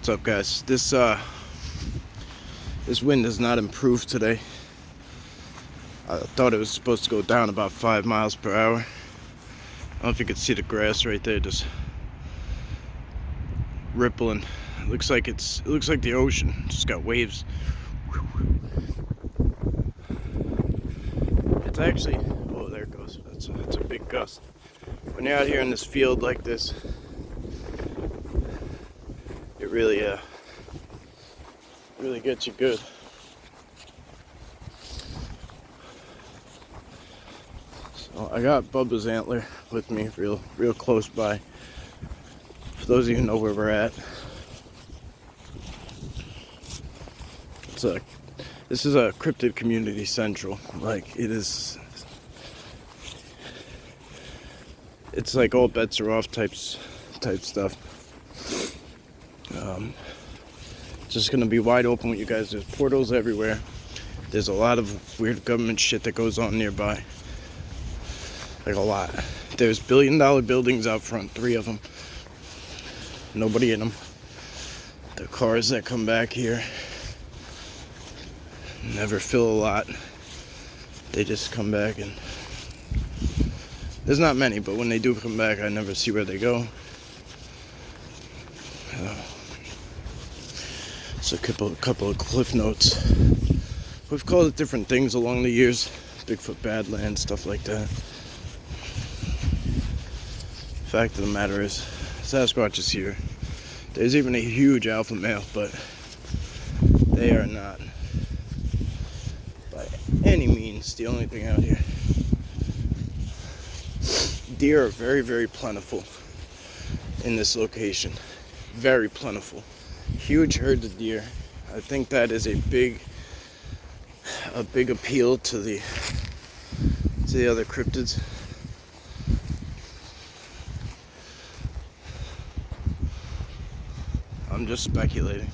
What's up, guys? This wind has not improved today. I thought it was supposed to go down about 5 miles per hour. I don't know if you can see the grass right there just rippling. It looks like the ocean. It's just got waves. It's actually, oh, there it goes. That's a big gust. When you're out here in this field like this, it really gets you good. So I got Bubba's antler with me, real close by. For those of you who know where we're at, this is a Cryptid community central. Like, it's like all bets are off type stuff. Just gonna be wide open with you guys. There's portals everywhere. There's a lot of weird government shit that goes on nearby. Like, a lot. There's billion-dollar buildings out front, 3 of them. Nobody in them. The cars that come back here never fill a lot. They just come back, and there's not many, but when they do come back, I never see where they go. So a couple of cliff notes. We've called it different things along the years. Bigfoot Badlands, stuff like that. Fact of the matter is, Sasquatch is here. There's even a huge alpha male, but they are not by any means the only thing out here. Deer are very, very plentiful in this location. Very plentiful. Huge herds of deer. I think that is a big appeal to the other cryptids. I'm just speculating.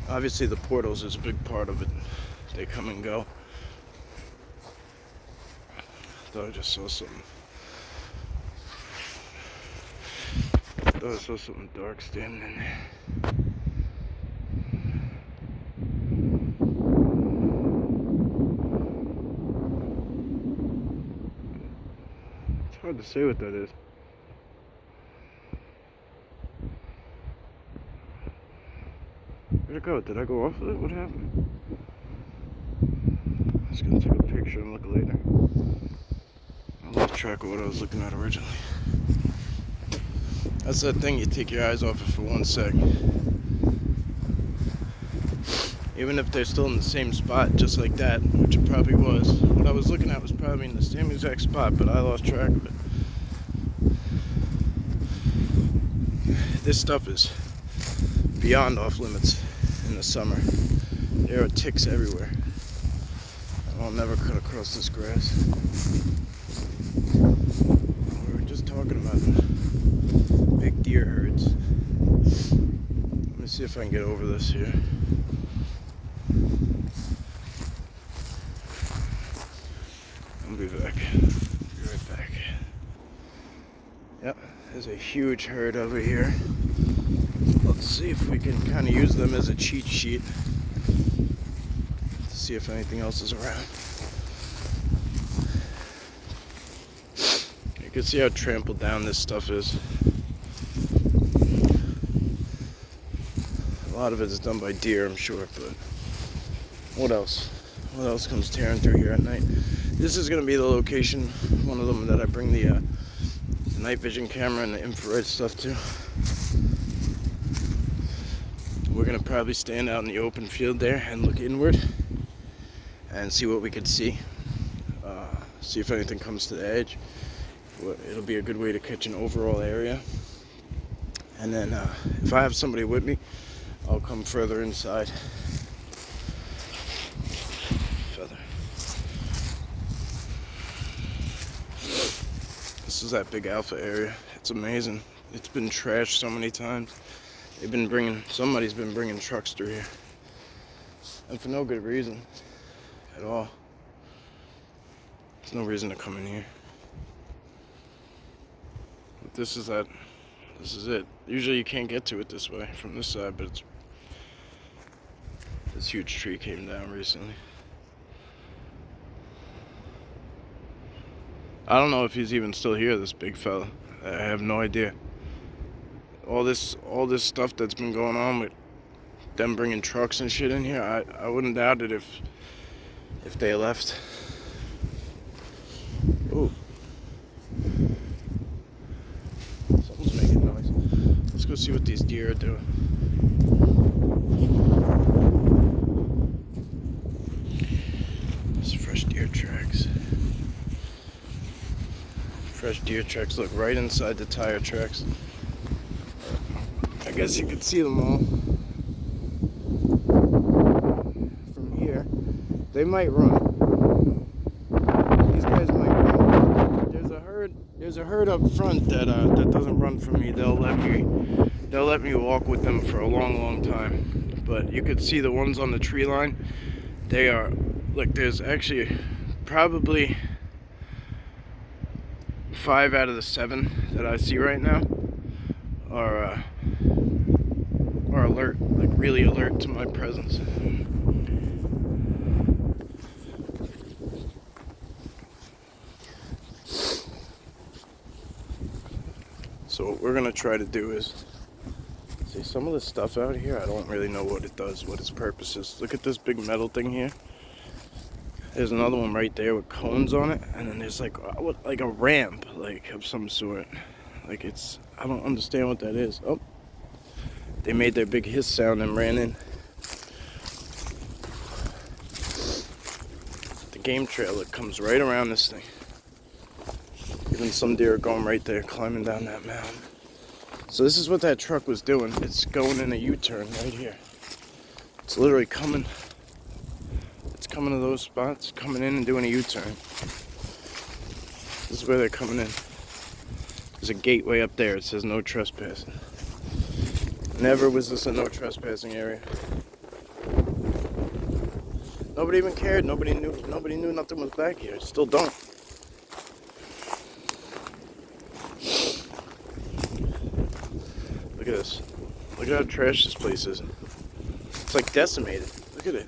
Obviously the portals is a big part of it. They come and go. Thought I just saw something. Thought I saw something dark standing in there. It's hard to say what that is. Where'd it go? Did I go off of it? What happened? I was gonna take a picture and look later. I lost track of what I was looking at originally. That's that thing, you take your eyes off it for 1 sec. Even if they're still in the same spot, just like that, which it probably was. What I was looking at was probably in the same exact spot, but I lost track of it. This stuff is beyond off limits in the summer. There are ticks everywhere. I'll never cut across this grass. We were just talking about big deer herds. Let me see if I can get over this here. I'll be back. Be right back. Yep, there's a huge herd over here. Let's see if we can kind of use them as a cheat sheet. See if anything else is around. You can see how trampled down this stuff is. A lot of it is done by deer, I'm sure, but what else? What else comes tearing through here at night? This is going to be the location, one of them that I bring the night vision camera and the infrared stuff to. We're going to probably stand out in the open field there and look inward and see what we could see. See if anything comes to the edge. It'll be a good way to catch an overall area. And then if I have somebody with me, I'll come further inside. Feather. This is that big alpha area. It's amazing. It's been trashed so many times. Somebody's been bringing trucks through here. And for no good reason at all. There's no reason to come in here. But this is that This is it. Usually you can't get to it this way from this side, but this huge tree came down recently. I don't know if he's even still here, this big fella. I have no idea. All this stuff that's been going on with them bringing trucks and shit in here, I wouldn't doubt it if they left. Ooh. Something's making noise. Let's go see what these deer are doing. There's fresh deer tracks. Fresh deer tracks look right inside the tire tracks. I guess you can see them all. From here, they might run. These guys might run. There's a herd up front that doesn't run from me. They'll let me walk with them for a long time. But you could see the ones on the tree line. They are, look, there's actually probably 5 out of the 7 that I see right now are alert, like really alert to my presence. So what we're gonna try to do is see some of the stuff out here. I don't really know what it does, what its purpose is. Look at this big metal thing here. There's another one right there with cones on it, and then there's like a ramp, like of some sort. Like I don't understand what that is. Oh, they made their big hiss sound and ran in. The game trail that comes right around this thing. Even some deer are going right there, climbing down that mountain. So this is what that truck was doing. It's going in a U-turn right here. It's literally coming to those spots, coming in and doing a U-turn. This is where they're coming in. There's a gateway up there. It says no trespassing. Never was this a no trespassing area. Nobody even cared. Nobody knew nothing was back here. Still don't. Look at this. Look at how trash this place is. It's like decimated. Look at it.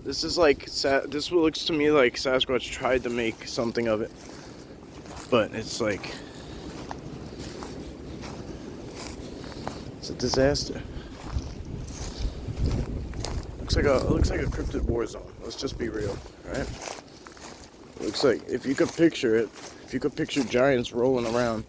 This looks to me like Sasquatch tried to make something of it, but it's like, it's a disaster. Looks like a cryptid war zone. Let's just be real, right? Looks like, if you could picture it, if you could picture giants rolling around.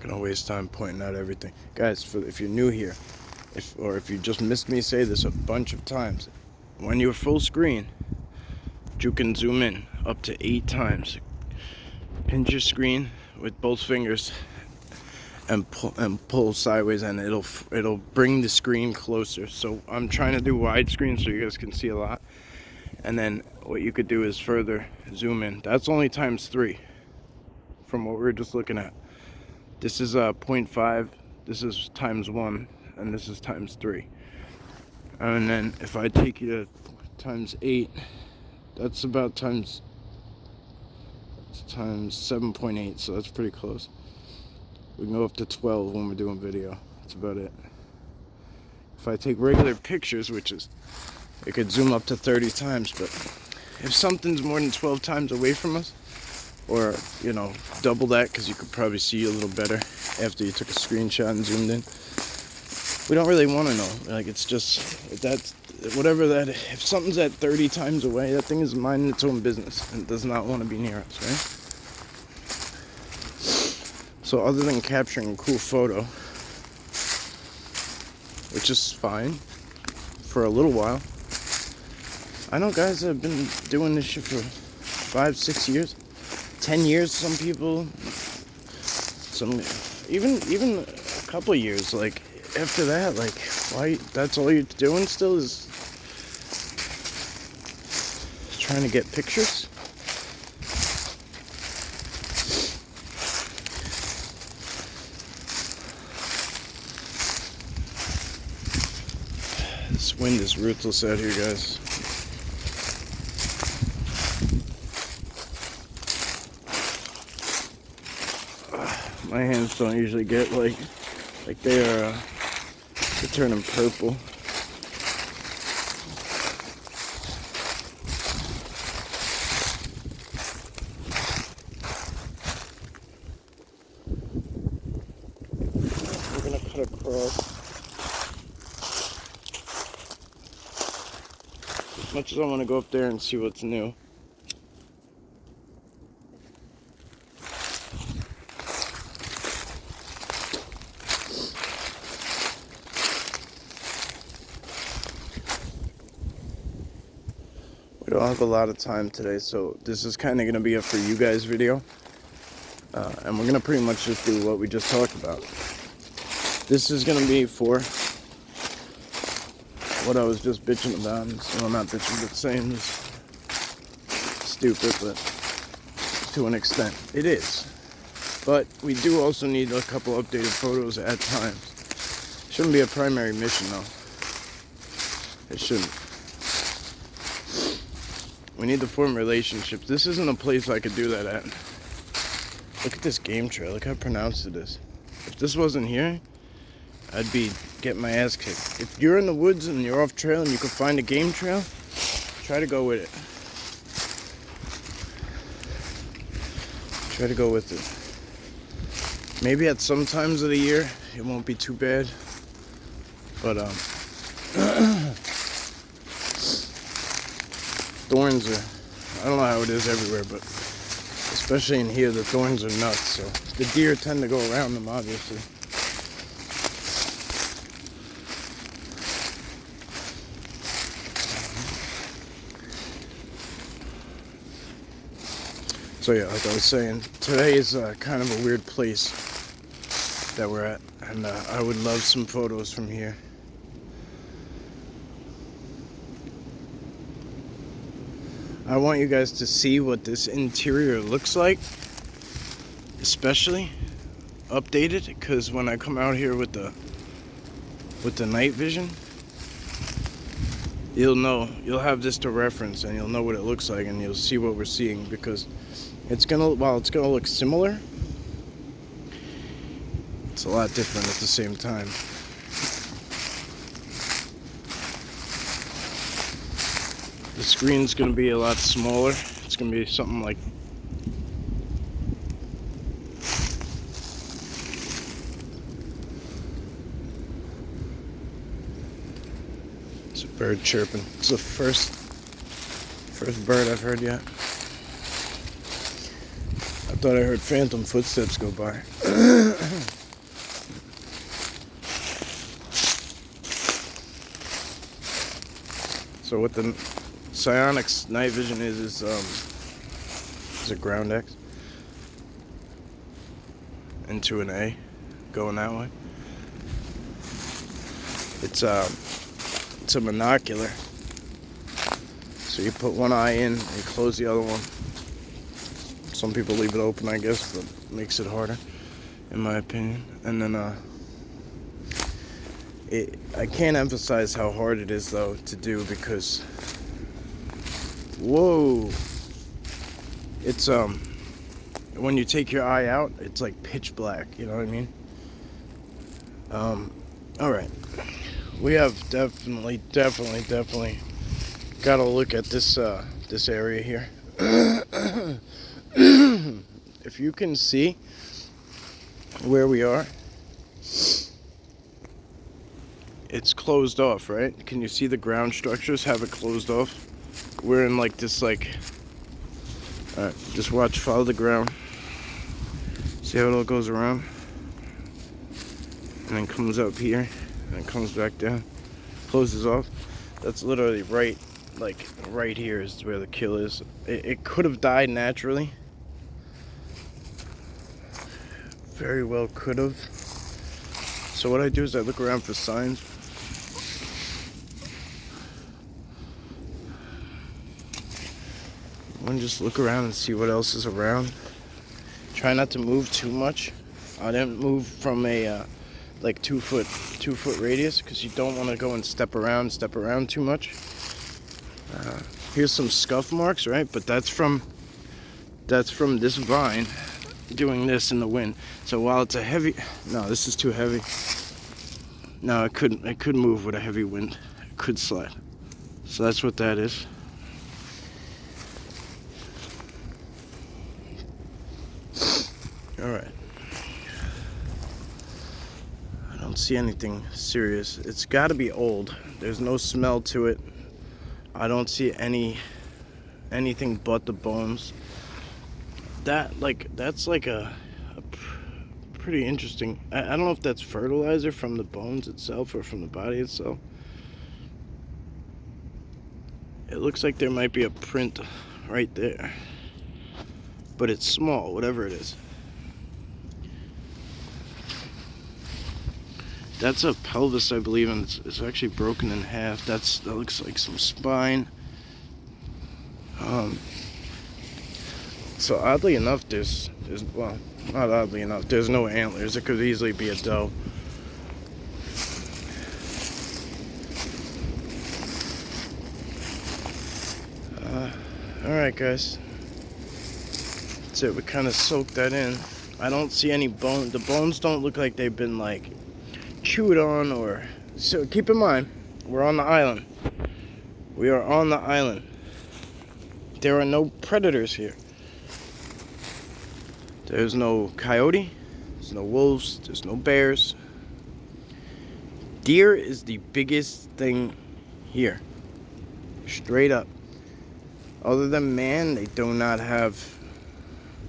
Gonna waste time pointing out everything, guys. If you're new here, if you just missed me say this a bunch of times, when you're full screen, you can zoom in up to 8 times. Pinch your screen with both fingers and pull sideways, and it'll bring the screen closer. So I'm trying to do widescreen so you guys can see a lot, and then what you could do is further zoom in. That's only ×3 from what we were just looking at. This is 0.5, this is ×1, and this is ×3. And then if I take you to ×8, that's about times 7.8, so that's pretty close. We can go up to 12 when we're doing video. That's about it. If I take regular pictures, which is, it could zoom up to 30 times, but if something's more than 12 times away from us, or, you know, double that, because you could probably see a little better after you took a screenshot and zoomed in. We don't really want to know. Like, it's just, if something's at 30 times away, that thing is minding its own business and does not want to be near us, right? So other than capturing a cool photo, which is fine for a little while, I know guys that have been doing this shit for 5-6 years. 10 years, some people, even a couple of years. Like, after that, like, why, that's all you're doing still is trying to get pictures. This wind is ruthless out here, guys. My hands don't usually get like they're turning purple. We're gonna cut across. As much as I want to go up there and see what's new. We don't have a lot of time today, so this is kind of going to be a for you guys video. And we're going to pretty much just do what we just talked about. This is going to be for what I was just bitching about. Well, not bitching, but saying is stupid, but to an extent it is. But we do also need a couple updated photos at times. Shouldn't be a primary mission though. It shouldn't. We need to form relationships. This isn't a place I could do that at. Look at this game trail. Look how pronounced it is. If this wasn't here, I'd be getting my ass kicked. If you're in the woods and you're off trail and you can find a game trail, try to go with it. Try to go with it. Maybe at some times of the year it won't be too bad. But thorns are, I don't know how it is everywhere, but especially in here the thorns are nuts. So the deer tend to go around them, obviously. So yeah, like I was saying, today is kind of a weird place that we're at, and I would love some photos from here. I want you guys to see what this interior looks like, especially updated, because when I come out here with the night vision, you'll have this to reference, and you'll know what it looks like, and you'll see what we're seeing, because it's gonna look similar, it's a lot different at the same time. The screen's gonna be a lot smaller. It's gonna be something like it's a bird chirping. It's the first bird I've heard yet. I thought I heard phantom footsteps go by. So what the Psionics night vision is a ground X into an A, going that way. It's a monocular. So you put one eye in and you close the other one. Some people leave it open, I guess, but it makes it harder, in my opinion. And then I can't emphasize how hard it is though to do, because whoa, it's when you take your eye out, it's like pitch black, you know what I mean? All right, we have definitely got to look at this this area here. If you can see where we are, it's closed off, right? Can you see the ground structures have it closed off? We're in like this, like, alright, just watch, follow the ground, see how it all goes around, and then comes up here and it comes back down, closes off. That's literally right, like right here is where the kill is. It could have died naturally, very well could have. So what I do is I look around for signs. I want to just look around and see what else is around. Try not to move too much. I didn't move from a like 2 foot radius, because you don't want to go and step around too much. Here's some scuff marks, right? But that's from this vine doing this in the wind. So while it's a heavy, no, this is too heavy. No, it could move with a heavy wind. It could slide. So that's what that is. All right. I don't see anything serious. It's got to be old. There's no smell to it. I don't see anything but the bones. That's like a pretty interesting. I don't know if that's fertilizer from the bones itself or from the body itself. It looks like there might be a print right there, but it's small, whatever it is. That's a pelvis, I believe, and it's actually broken in half. That looks like some spine. So oddly enough, there's well, not oddly enough, there's no antlers. It could easily be a doe. Alright guys, that's it. We kind of soaked that in. I don't see any bone. The bones don't look like they've been like chewed on or. So keep in mind, we're on the island. We are on the island. There are no predators here. There's no coyote, there's no wolves, there's no bears. Deer is the biggest thing here. Straight up. Other than man, they do not have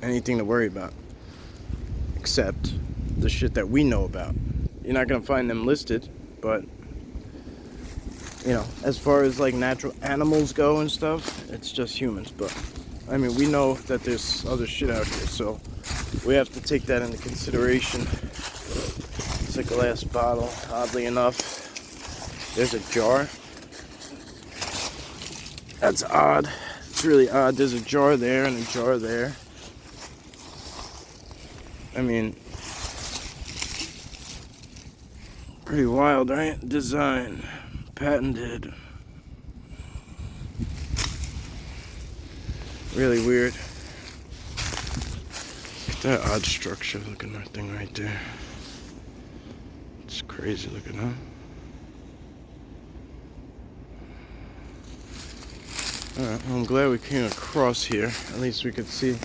anything to worry about. Except the shit that we know about. You're not gonna find them listed, but you know, as far as like natural animals go and stuff, it's just humans. But I mean, we know that there's other shit out here, so we have to take that into consideration. It's like a glass bottle. Oddly enough, there's a jar. That's odd. It's really odd. There's a jar there and a jar there. I mean, pretty wild, right? Design, patented. Really weird. Look at that odd structure looking thing right there. It's crazy looking, huh? Alright, well, I'm glad we came across here. At least we could see.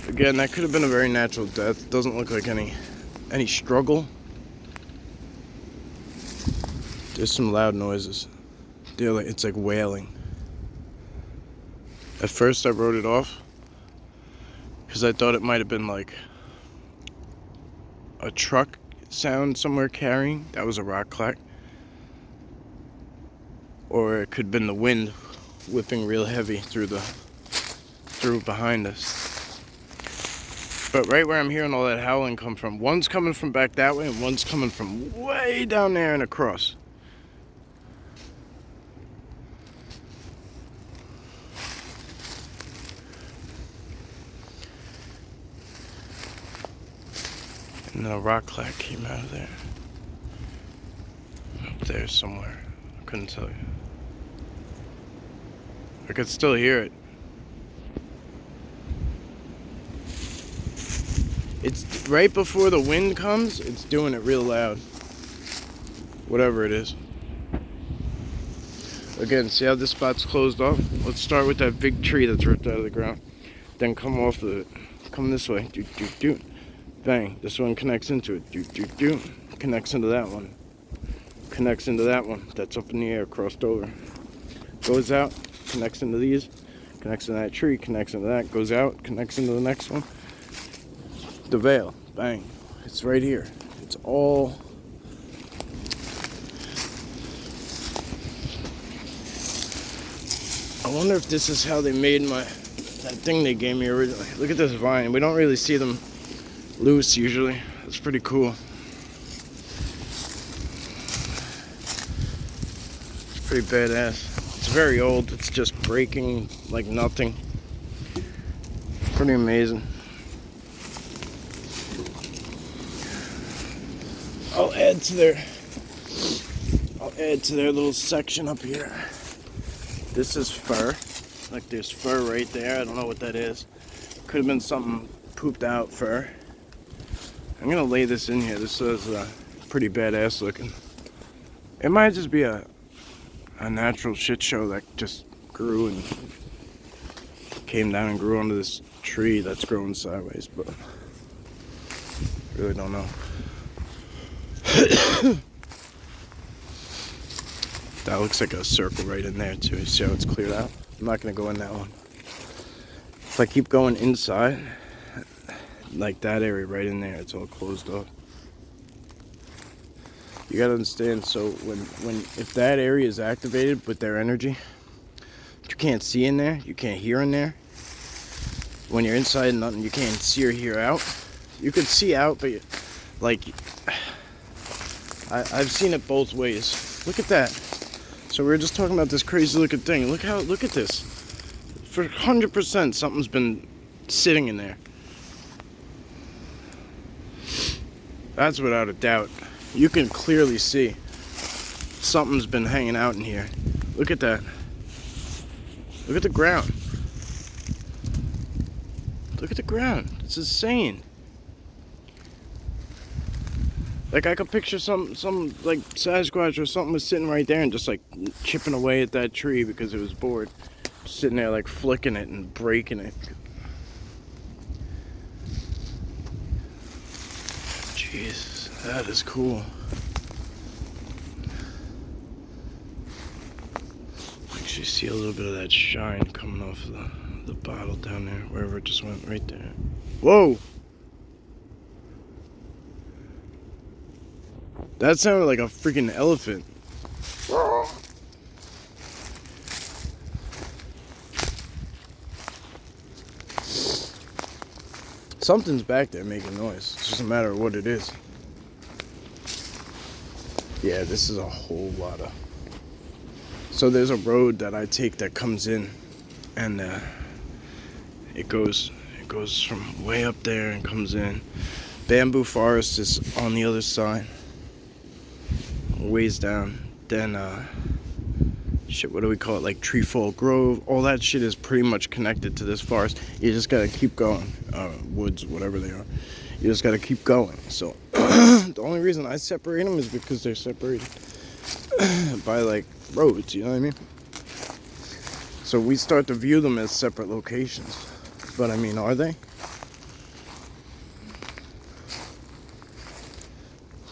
Again, that could have been a very natural death. Doesn't look like any struggle. There's some loud noises. It's like wailing. At first I wrote it off because I thought it might have been like a truck sound somewhere carrying. That was a rock clack. Or it could have been the wind whipping real heavy through behind us. But right where I'm hearing all that howling come from, one's coming from back that way and one's coming from way down there and across. And then a rock clack came out of there. Up there somewhere. I couldn't tell you. I could still hear it. It's right before the wind comes, it's doing it real loud. Whatever it is. Again, see how this spot's closed off? Let's start with that big tree that's ripped out of the ground. Then come off of it. Come this way. Doot, doot, doot. Bang. This one connects into it. Doot, doot, doot. Connects into that one. Connects into that one. That's up in the air, crossed over. Goes out, connects into these. Connects to that tree, connects into that. Goes out, connects into the next one. The veil. Bang. It's right here. It's all... I wonder if this is how they made that thing they gave me originally. Look at this vine. We don't really see them loose usually. That's pretty cool. It's pretty badass. It's very old. It's just breaking like nothing. Pretty amazing. I'll add to their little section up here. This is fur. Like there's fur right there. I don't know what that is. Could have been something pooped out fur. I'm gonna lay this in here. This is pretty badass looking. It might just be a natural shit show that just grew and came down and grew onto this tree that's growing sideways, but really don't know. That looks like a circle right in there too. You see how it's cleared out? I'm not gonna go in that one. If I keep going inside, like that area right in there, it's all closed off. You gotta understand, so if that area is activated with their energy, you can't see in there, you can't hear in there. When you're inside, nothing, you can't see or hear out. You could see out, but I've seen it both ways. Look at that. So we were just talking about this crazy looking thing. Look at this. For 100%, something's been sitting in there. That's without a doubt. You can clearly see something's been hanging out in here. Look at that. Look at the ground. Look at the ground. It's insane. Like I could picture some like Sasquatch or something was sitting right there and just like chipping away at that tree because it was bored. Sitting there like flicking it and breaking it. Jesus, that is cool. Actually see a little bit of that shine coming off the bottle down there, wherever it just went right there. Whoa! That sounded like a freaking elephant. Something's back there making noise. It's just a matter of what it is. Yeah, this is a whole lot of... So there's a road that I take that comes in, and it goes from way up there and comes in. Bamboo forest is on the other side, ways down. Then shit, what do we call it, like Treefall Grove, all that shit is pretty much connected to this forest. You just gotta keep going. Woods, whatever they are, you just gotta keep going. So the only reason I separate them is because they're separated by like roads, you know what I mean? So we start to view them as separate locations, but I mean, are they?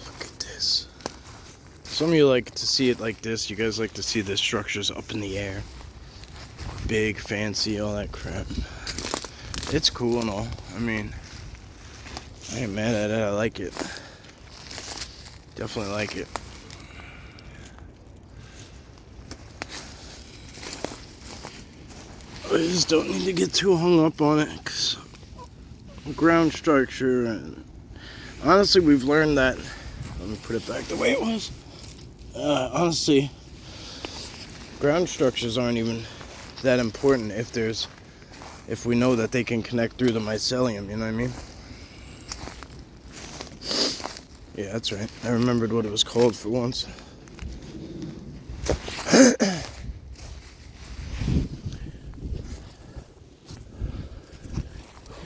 Look at this. Some of you like to see it like this. You guys like to see the structures up in the air, big, fancy, all that crap. It's cool and all. I mean, I ain't mad at it. I like it. Definitely like it. I just don't need to get too hung up on it, because ground structure, and honestly, we've learned that. Let me put it back the way it was. Honestly, ground structures aren't even that important if we know that they can connect through the mycelium, you know what I mean? Yeah, that's right. I remembered what it was called for once.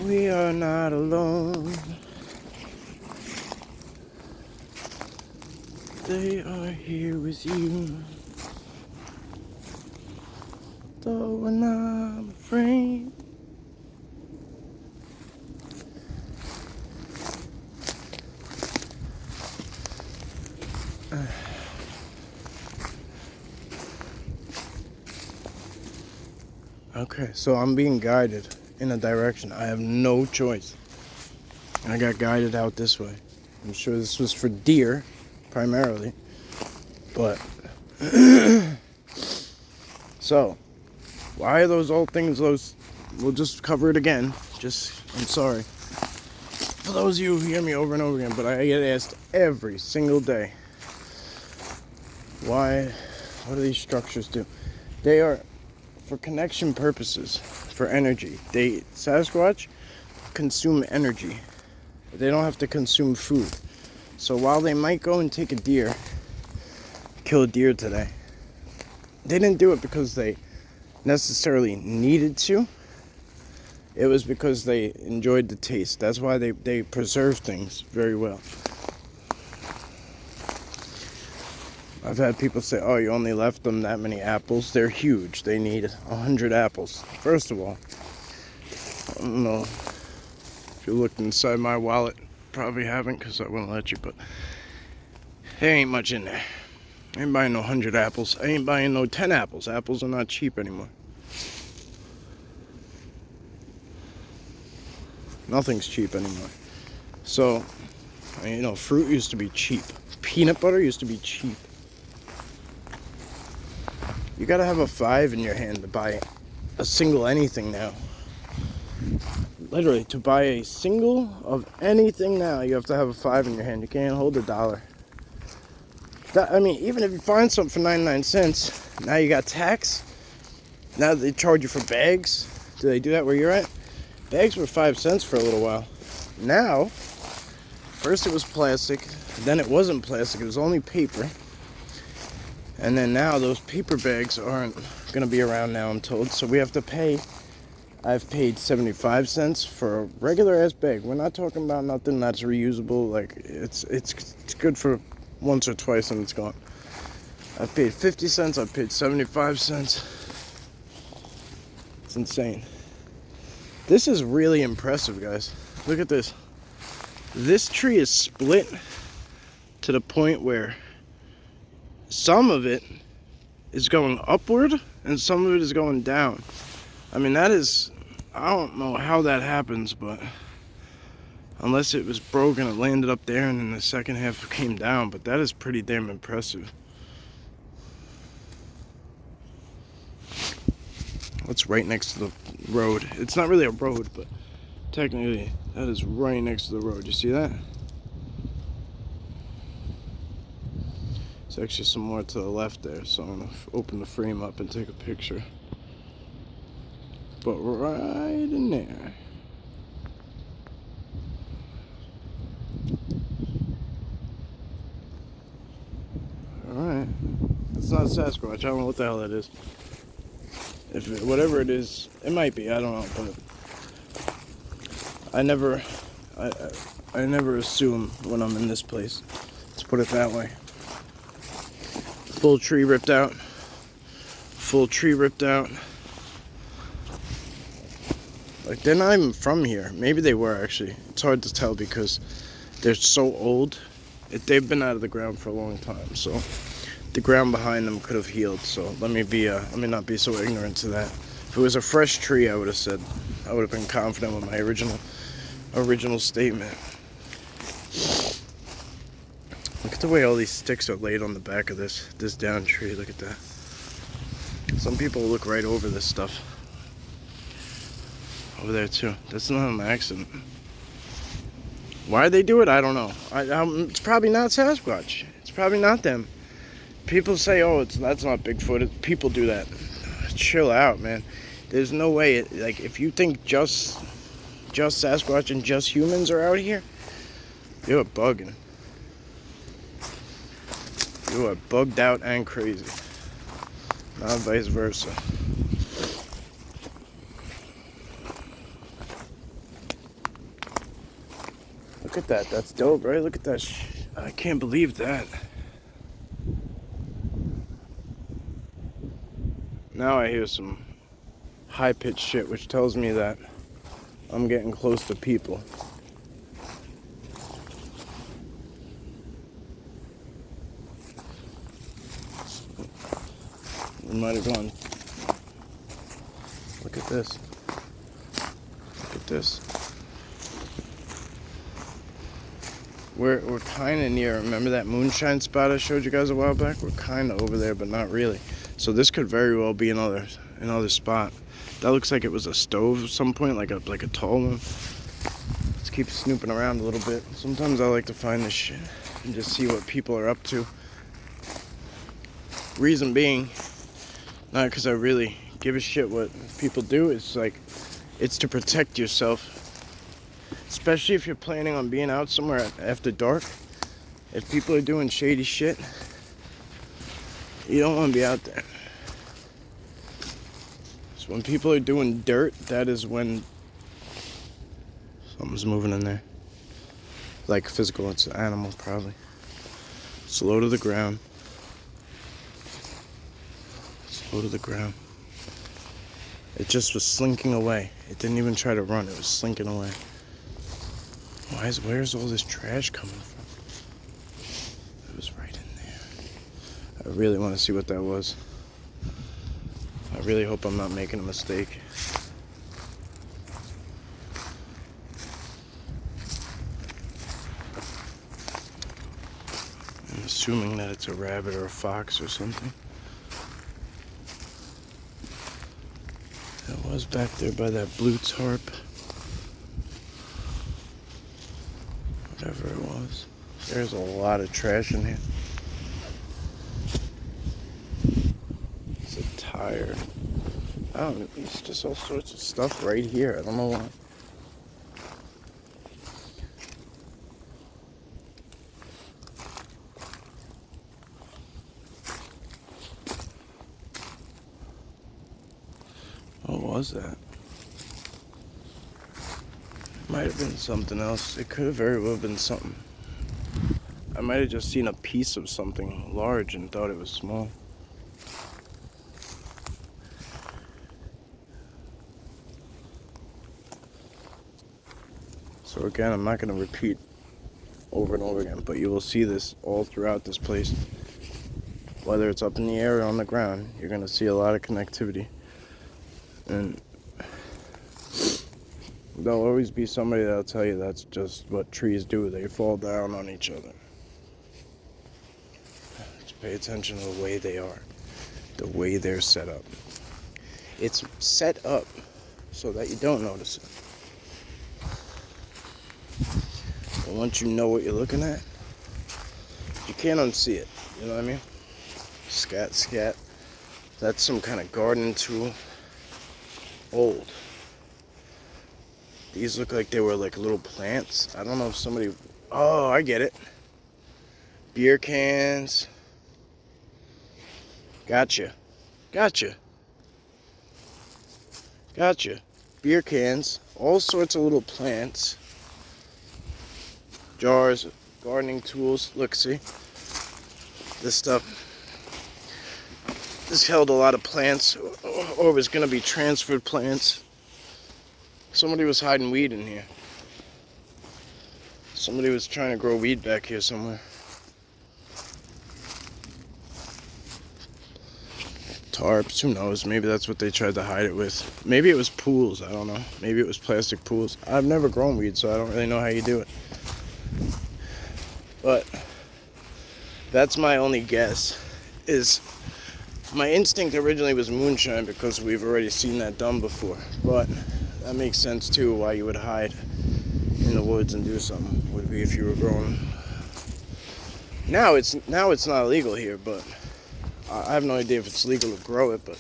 We are not alone. They are here with you. Though we're not afraid. Okay, so I'm being guided in a direction. I have no choice. I got guided out this way. I'm sure this was for deer, primarily. But, so, why are those old things, we'll just cover it again. I'm sorry. For those of you who hear me over and over again, but I get asked every single day, what do these structures do? They are for connection purposes, for energy. Sasquatch consume energy. They don't have to consume food. So while they might go and take kill a deer today, they didn't do it because they necessarily needed to. It was because they enjoyed the taste. That's why they preserve things very well. I've had people say, oh, you only left them that many apples. They're huge. They need 100 apples. First of all, I don't know if you looked inside my wallet. Probably haven't, because I wouldn't let you, but there ain't much in there. I ain't buying no 100 apples. I ain't buying no 10 apples. Apples are not cheap anymore. Nothing's cheap anymore. So, you know, fruit used to be cheap. Peanut butter used to be cheap. You gotta have a 5 in your hand to buy a single anything now. Literally, to buy a single of anything now, you have to have a 5 in your hand. You can't hold $1. I mean, even if you find something for 99 cents, now you got tax. Now they charge you for bags. Do they do that where you're at? Bags were 5 cents for a little while. Now, first it was plastic, then it wasn't plastic, it was only paper. And then now those paper bags aren't going to be around now, I'm told. So we have to pay. I've paid 75 cents for a regular ass bag. We're not talking about nothing that's reusable. Like it's good for once or twice and it's gone. I've paid 50 cents. I've paid 75 cents. It's insane. This is really impressive, guys. Look at this. This tree is split to the point where some of it is going upward and some of it is going down. I mean, that is, I don't know how that happens, but unless it was broken, it landed up there and then the second half came down, but that is pretty damn impressive. That's right next to the road. It's not really a road, but technically that is right next to the road. You see that? There's actually some more to the left there, so I'm going to open the frame up and take a picture. But right in there. Alright. It's not Sasquatch. I don't know what the hell that is. Whatever it is, it might be. I don't know, but I never assume when I'm in this place. Let's put it that way. Full tree ripped out. Full tree ripped out. Like, they're not even from here. Maybe they were, actually. It's hard to tell because they're so old. They've been out of the ground for a long time, so the ground behind them could have healed. So let me not be so ignorant to that. If it was a fresh tree, I would have been confident with my original statement. Look at the way all these sticks are laid on the back of this down tree. Look at that. Some people look right over this stuff. Over there too. That's not an accident. Why they do it, I don't know. It's probably not Sasquatch. It's probably not them. People say, oh, that's not Bigfoot. People do that. Chill out, man. There's no way. Like, if you think just Sasquatch and just humans are out here, you're bugging. You are bugged out and crazy. Not vice versa. Look at that. That's dope, right? Look at that. I can't believe that. Now I hear some high-pitched shit, which tells me that I'm getting close to people. We might have gone. Look at this. Look at this. We're kind of near. Remember that moonshine spot I showed you guys a while back? We're kind of over there, but not really. So this could very well be another spot. That looks like it was a stove at some point, like a tall one. Let's keep snooping around a little bit. Sometimes I like to find this shit and just see what people are up to. Reason being, Not because I really give a shit what people do. It's like, it's to protect yourself. Especially if you're planning on being out somewhere after dark. If people are doing shady shit, you don't want to be out there. So when people are doing dirt, that is when something's moving in there. Like physical, it's an animal probably. Slow to the ground. Slow to the ground. It just was slinking away. It didn't even try to run, it was slinking away. Where's all this trash coming from? It was right in there. I really want to see what that was. I really hope I'm not making a mistake. I'm assuming that it's a rabbit or a fox or something. It was back there by that blue tarp. Whatever it was. There's a lot of trash in here. It's a tire. I don't know, it's just all sorts of stuff right here. I don't know why. What was that? Might have been something else. It could have very well been something. I might have just seen a piece of something large and thought it was small. So again, I'm not going to repeat over and over again, but you will see this all throughout this place. Whether it's up in the air or on the ground, you're going to see a lot of connectivity. And there'll always be somebody that'll tell you that's just what trees do. They fall down on each other. Just pay attention to the way they are, the way they're set up. It's set up so that you don't notice it. And once you know what you're looking at, you can't unsee it. You know what I mean? Scat, scat. That's some kind of gardening tool. Old. These look like they were like little plants. I don't know if somebody... Oh, I get it. Beer cans. Gotcha. Gotcha. Gotcha. Beer cans. All sorts of little plants. Jars. Gardening tools. Look, see? This stuff. This held a lot of plants. Or was going to be transferred plants. Somebody was hiding weed in here. Somebody was trying to grow weed back here somewhere. Tarps, who knows? Maybe that's what they tried to hide it with. Maybe it was pools, I don't know. Maybe it was plastic pools. I've never grown weed, so I don't really know how you do it. But that's my only guess. Is my instinct originally was moonshine because we've already seen that done before. But that makes sense too, why you would hide in the woods and do something. Would be if you were growing. Now it's not illegal here, but I have no idea if it's legal to grow it, but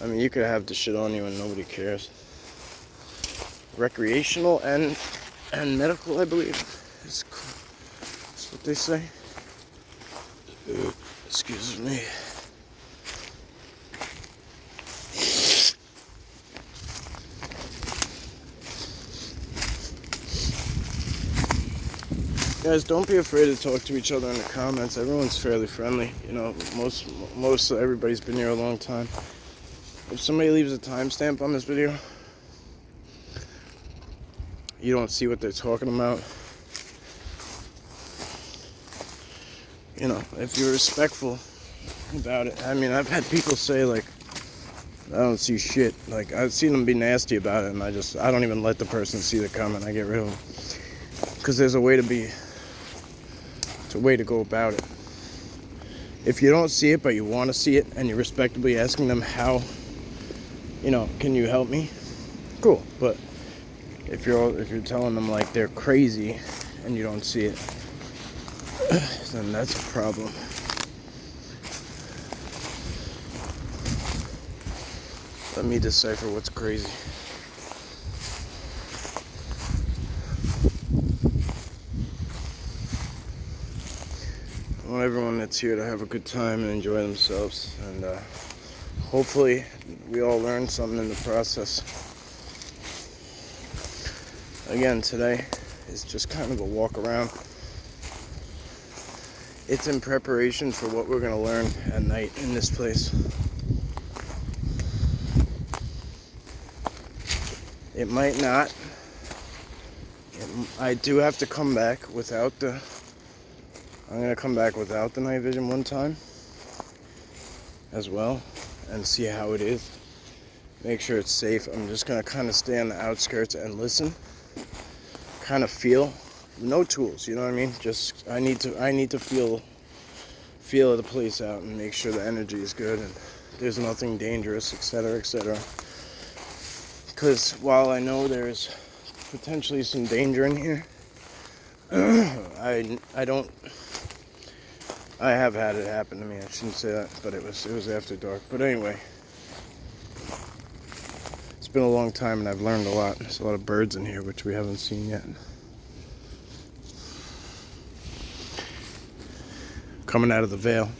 I mean, you could have the shit on you and nobody cares. Recreational and medical, I believe. That's what they say. Excuse me. Guys, don't be afraid to talk to each other in the comments. Everyone's fairly friendly. You know, most everybody's been here a long time. If somebody leaves a timestamp on this video, you don't see what they're talking about. You know, if you're respectful about it. I mean, I've had people say, like, I don't see shit. Like, I've seen them be nasty about it, and I don't even let the person see the comment. I get rid of them. Because there's a way to go about it. If you don't see it, but you want to see it, and you're respectably asking them how, you know, can you help me? Cool. But if you're telling them like they're crazy and you don't see it, then that's a problem. Let me decipher what's crazy. I want everyone that's here to have a good time and enjoy themselves, and hopefully we all learn something in the process. Again, today is just kind of a walk around. It's in preparation for what we're going to learn at night in this place. It might not. I do have to come back without the... I'm going to come back without the night vision one time as well and see how it is. Make sure it's safe. I'm just going to kind of stay on the outskirts and listen. Kind of feel. No tools, you know what I mean? Just I need to feel the place out and make sure the energy is good and there's nothing dangerous, etc., etc. Because while I know there's potentially some danger in here, I have had it happen to me. I shouldn't say that, but it was after dark. But anyway, it's been a long time and I've learned a lot. There's a lot of birds in here which we haven't seen yet. Coming out of the veil,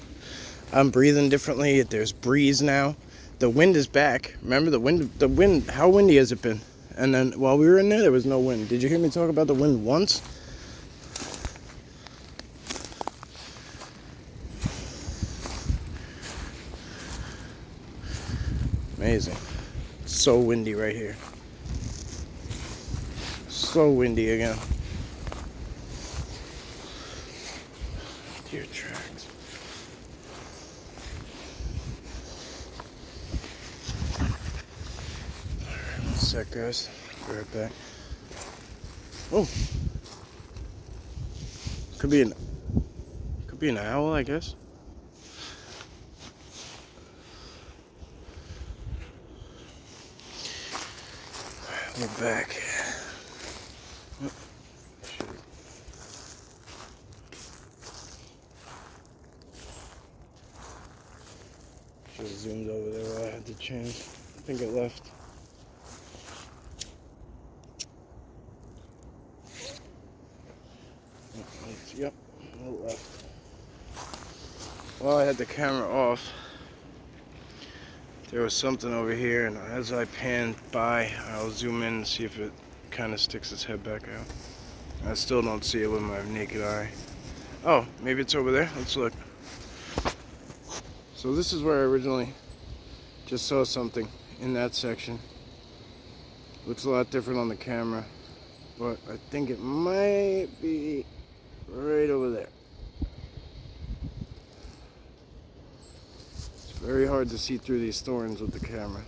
I'm breathing differently. There's breeze now. The wind is back. Remember the wind, how windy has it been? And then while we were in there was no wind. Did you hear me talk about the wind once? Amazing. It's so windy right here. So windy again. Deer tracks. Alright, 1 sec, guys. Be right back. Oh. Could be an owl, I guess. We're back. Should have zoomed over there while I had the chance. I think it left. Yep, it left. While I had the camera off, there was something over here, and as I pan by, I'll zoom in and see if it kind of sticks its head back out. I still don't see it with my naked eye. Oh, maybe it's over there. Let's look. So this is where I originally just saw something in that section. Looks a lot different on the camera, but I think it might be right over there. It's very hard to see through these thorns with the camera.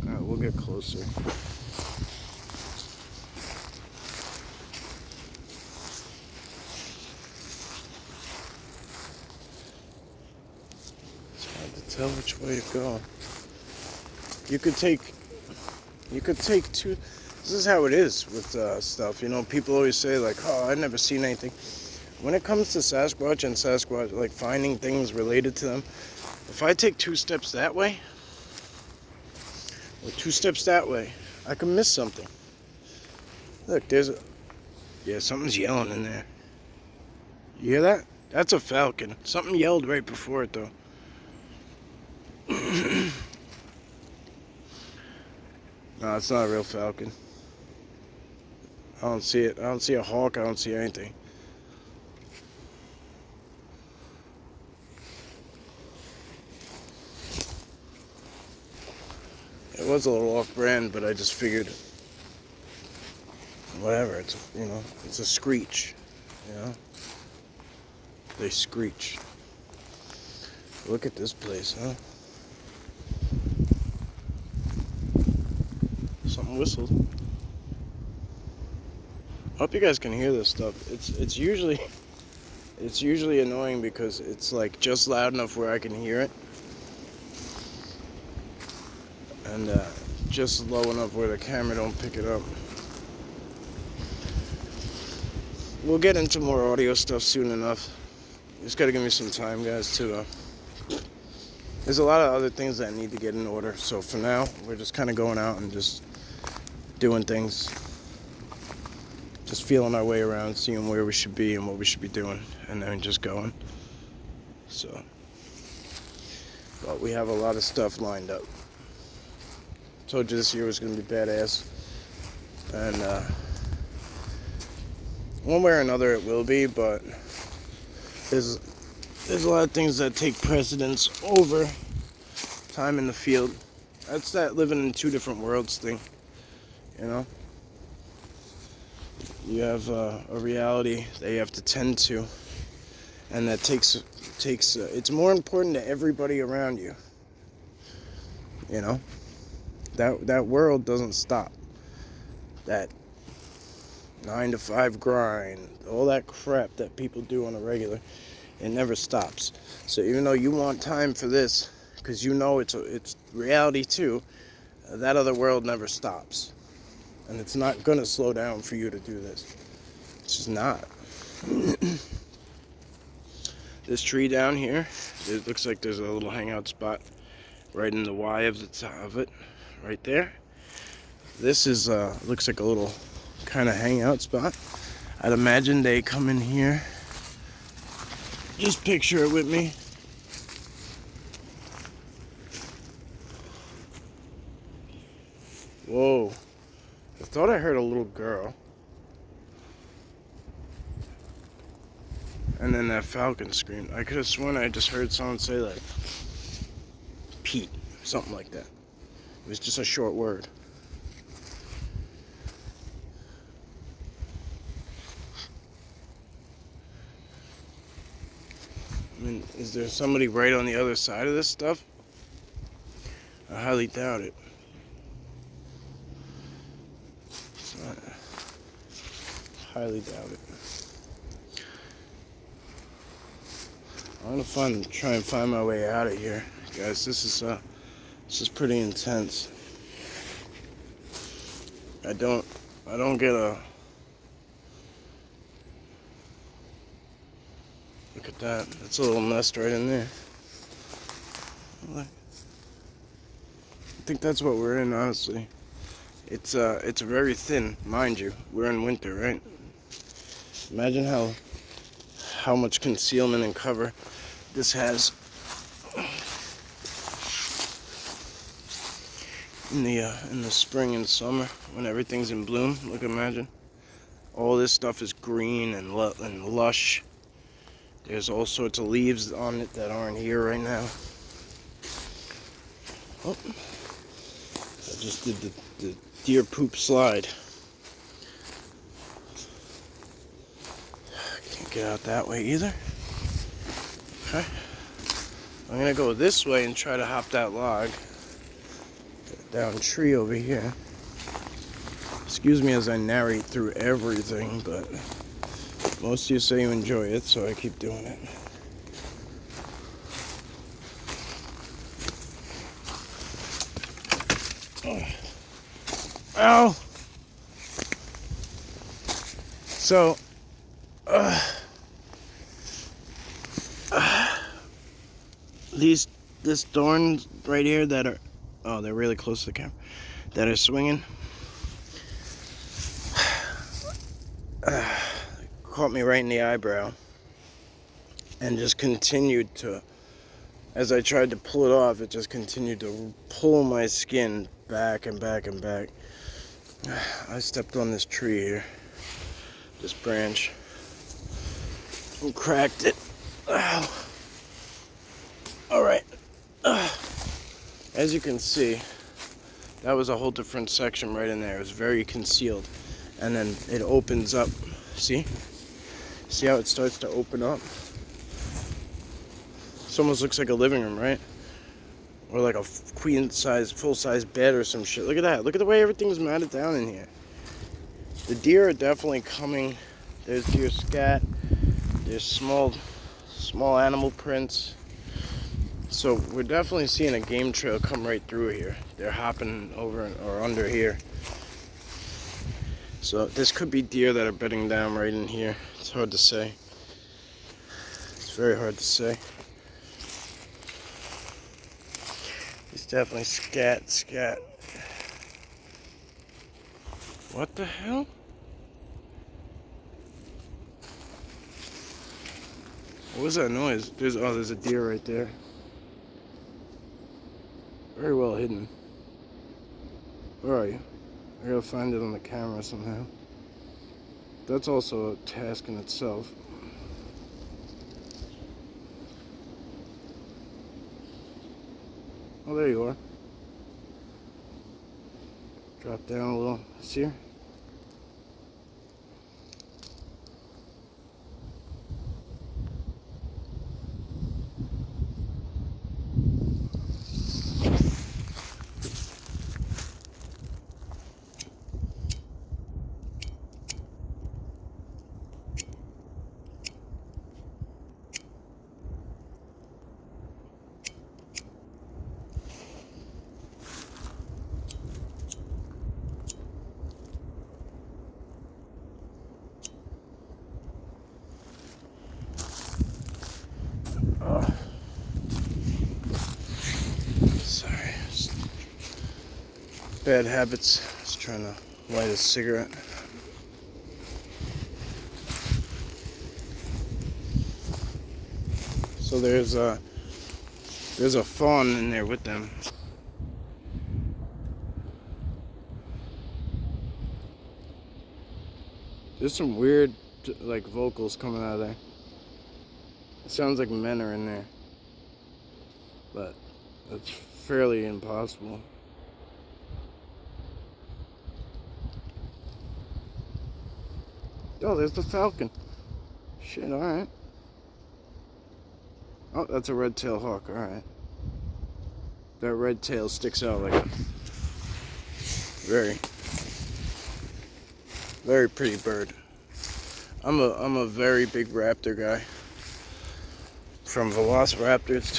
Alright, we'll get closer. Tell which way to go. You could take two. This is how it is with stuff, you know. People always say like, oh, I've never seen anything. When it comes to Sasquatch, like finding things related to them, if I take 2 steps that way or 2 steps that way, I can miss something. Look, yeah, something's yelling in there. You hear that? That's a falcon. Something yelled right before it though. No, it's not a real falcon. I don't see it. I don't see a hawk. I don't see anything. It was a little off-brand, but I just figured, whatever. It's it's a screech. You know, they screech. Look at this place, huh? Something whistled. I hope you guys can hear this stuff. It's usually annoying because it's like just loud enough where I can hear it, and just low enough where the camera don't pick it up. We'll get into more audio stuff soon enough. just gotta give me some time, guys, to there's a lot of other things that need to get in order. So for now, we're just kind of going out and just doing things, just feeling our way around, seeing where we should be and what we should be doing, and then just going. So, but we have a lot of stuff lined up. Told you this year was going to be badass, and one way or another it will be, but there's a lot of things that take precedence over time in the field. That's that living in two different worlds thing, you know. You have a reality that you have to tend to, and that takes it's more important to everybody around you, you know. That world doesn't stop. That 9 to 5 grind, all that crap that people do on a regular, it never stops. So even though you want time for this, because you know it's reality too, that other world never stops. And it's not going to slow down for you to do this. It's just not. This tree down here, it looks like there's a little hangout spot right in the Y of the top of it, right there. This is looks like a little kind of hangout spot. I'd imagine they come in here. Just picture it with me. Whoa. I thought I heard a little girl. And then that falcon screamed. I could have sworn I just heard someone say like Pete, something like that. It was just a short word. I mean, is there somebody right on the other side of this stuff? I highly doubt it. Highly doubt it. I'm gonna try and find my way out of here, guys. This is pretty intense. I don't get a look at that. That's a little nest right in there. I think that's what we're in, honestly. It's very thin, mind you. We're in winter, right? Imagine how much concealment and cover this has in the spring and summer when everything's in bloom. Look, imagine all this stuff is green and lush. There's all sorts of leaves on it that aren't here right now. Oh, I just did the deer poop slide. Can't get out that way either. Okay. I'm gonna go this way and try to hop that log. Down tree over here. Excuse me as I narrate through everything, but most of you say you enjoy it, so I keep doing it. Ow! So, this thorn right here that are, oh, they're really close to the camera, that are swinging, caught me right in the eyebrow, and just continued to, as I tried to pull it off, it just continued to pull my skin back and back and back. I stepped on this tree here, this branch, and cracked it. Ow. Alright, as you can see, that was a whole different section right in there. It was very concealed, and then it opens up. See how it starts to open up? This almost looks like a living room, right? Or like a queen size, full size bed or some shit. Look at that. Look at the way everything's matted down in here. The deer are definitely coming. There's deer scat. There's small animal prints. So we're definitely seeing a game trail come right through here. They're hopping over or under here. So this could be deer that are bedding down right in here. It's hard to say. It's very hard to say. He's definitely scat. What the hell? What was that noise? There's a deer right there. Very well hidden. Where are you? I gotta find it on the camera somehow. That's also a task in itself. Oh, there you are. Drop down a little. See her? Sorry. Bad habits. Just trying to light a cigarette. So there's a fawn in there with them. There's some weird like vocals coming out of there. It sounds like men are in there, but it's fairly impossible. Oh, there's the falcon. Shit, alright. Oh, that's a red-tailed hawk, alright. That red tail sticks out like a very pretty bird. I'm a very big raptor guy. From velociraptors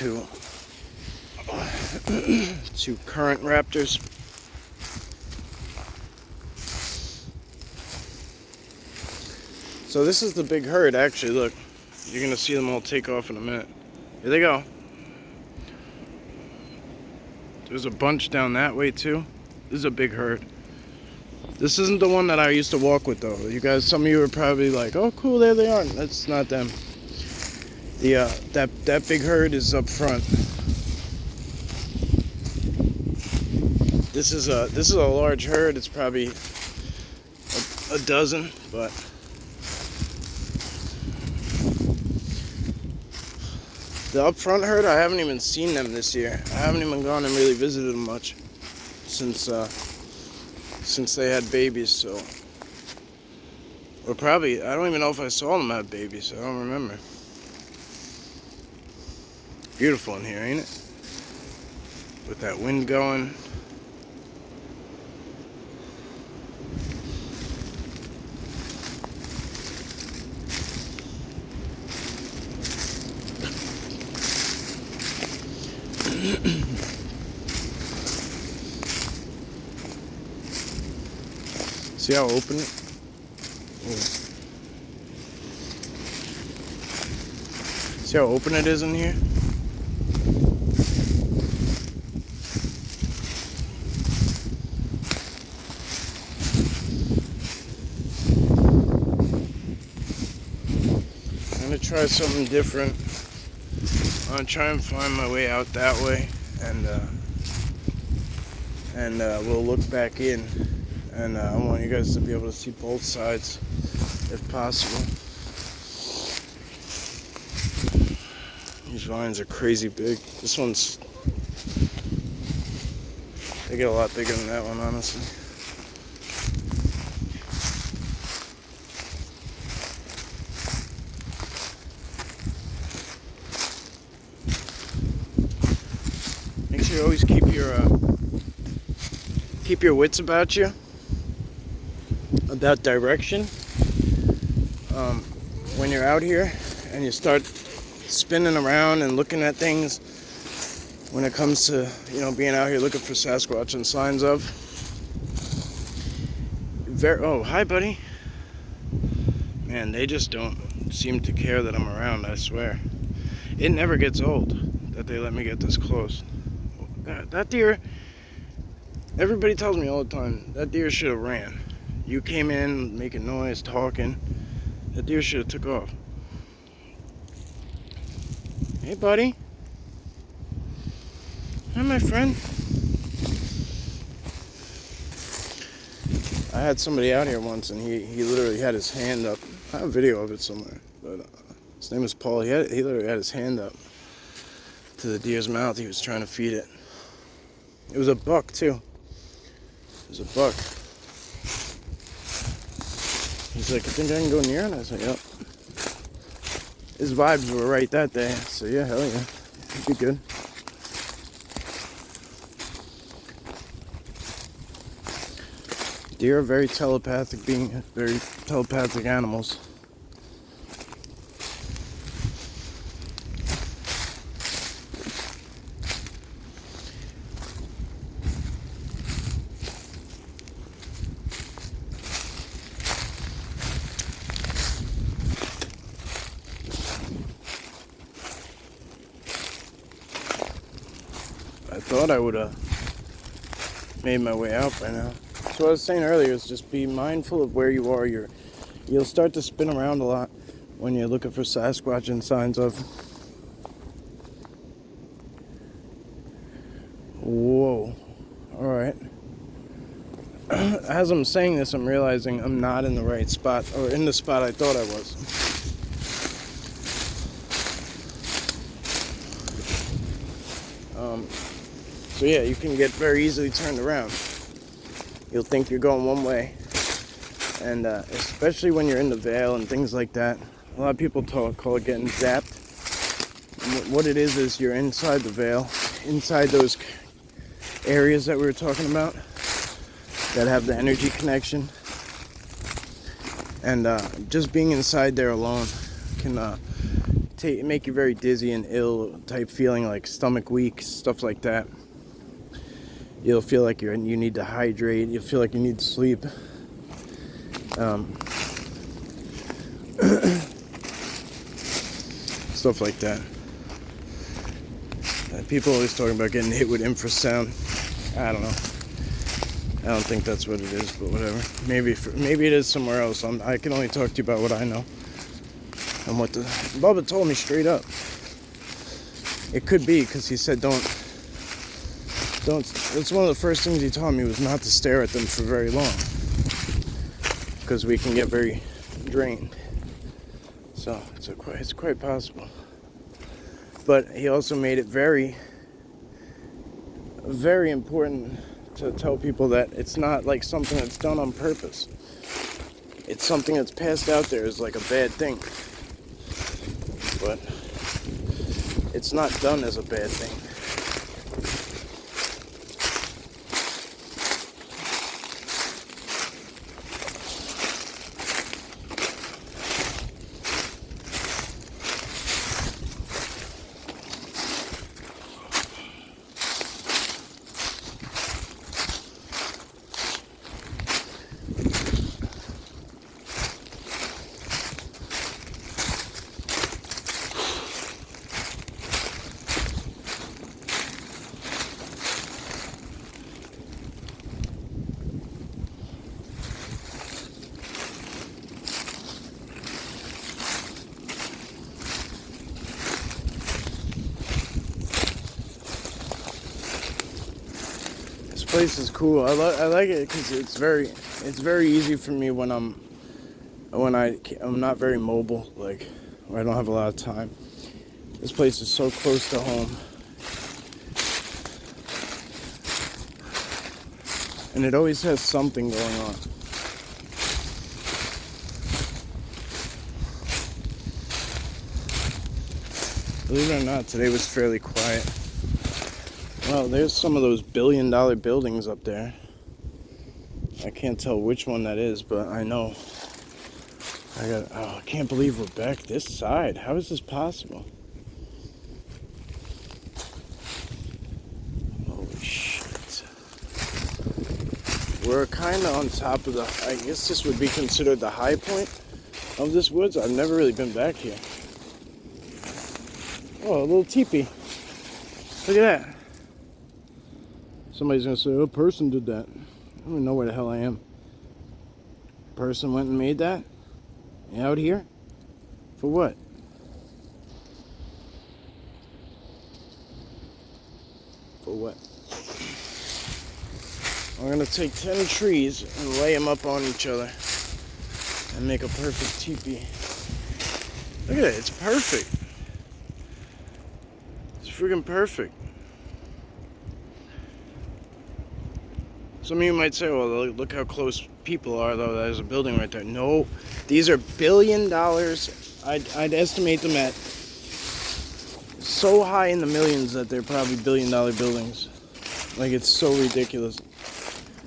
to current raptors. So this is the big herd, actually. Look, you're gonna see them all take off in a minute. Here they go. There's a bunch down that way too. This is a big herd. This isn't the one that I used to walk with though. You guys, some of you are probably like, "Oh, cool, there they are." That's not them. That big herd is up front. This is a large herd. It's probably a dozen, but the up front herd, I haven't even seen them this year. I haven't even gone and really visited them much since they had babies. So, or probably, I don't even know if I saw them have babies. I don't remember. Beautiful in here, ain't it? With that wind going. See how open it? See how open it is in here? I'm gonna try something different. I'm gonna try and find my way out that way, and we'll look back in. And I want you guys to be able to see both sides, if possible. These vines are crazy big. This one's... they get a lot bigger than that one, honestly. Make sure you always keep your wits about you. About direction when you're out here and you start spinning around and looking at things when it comes to, you know, being out here looking for Sasquatch and signs of. Oh, hi buddy. Man, they just don't seem to care that I'm around, I swear. It never gets old that they let me get this close. That deer, everybody tells me all the time, that deer should have ran. You came in making noise, talking. That deer should have took off. Hey, buddy. Hi, my friend. I had somebody out here once, and he literally had his hand up. I have a video of it somewhere, but his name was Paul. He literally had his hand up to the deer's mouth. He was trying to feed it. It was a buck, too. It was a buck. He's like, "You think I can go near it?" I said, "Yep." His vibes were right that day, so yeah, hell yeah. It'd be good. Deer are very telepathic very telepathic animals. I thought I would have made my way out by now. So what I was saying earlier is just be mindful of where you are. You'll start to spin around a lot when you're looking for Sasquatch and signs of. Whoa. Alright. As I'm saying this, I'm realizing I'm not in the right spot, or in the spot I thought I was. So yeah, you can get very easily turned around. You'll think you're going one way, and especially when you're in the Vale and things like that. A lot of people call it getting zapped. And what it is you're inside the Vale, inside those areas that we were talking about that have the energy connection, and just being inside there alone can make you very dizzy and ill type feeling, like stomach weak, stuff like that. You'll feel like you need to hydrate. You'll feel like you need to sleep. Stuff like that. People always talking about getting hit with infrasound. I don't know. I don't think that's what it is, but whatever. Maybe it is somewhere else. I can only talk to you about what I know. And what Bubba told me straight up. It could be, because he said don't. It's one of the first things he taught me, was not to stare at them for very long, because we can get very drained. So it's quite possible. But he also made it very, very important to tell people that it's not like something that's done on purpose. It's something that's passed out there as like a bad thing, but it's not done as a bad thing. Place is cool. I like it because it's very easy for me when I'm not very mobile, like, or I don't have a lot of time. This place is so close to home, and it always has something going on. Believe it or not, today was fairly quiet. Well, there's some of those billion-dollar buildings up there. I can't tell which one that is, but I know. I can't believe we're back this side. How is this possible? Holy shit. We're kind of on top of I guess this would be considered the high point of this woods. I've never really been back here. Oh, a little teepee. Look at that. Somebody's gonna say, oh, a person did that. I don't even know where the hell I am. Person went and made that? Out here? For what? For what? I'm gonna take 10 trees and lay them up on each other and make a perfect teepee. Look at it, it's perfect. It's freaking perfect. Some of you might say, well, look how close people are, though. There's a building right there. No, these are $1 billion. I'd estimate them at so high in the millions that they're probably $1 billion buildings. Like, it's so ridiculous.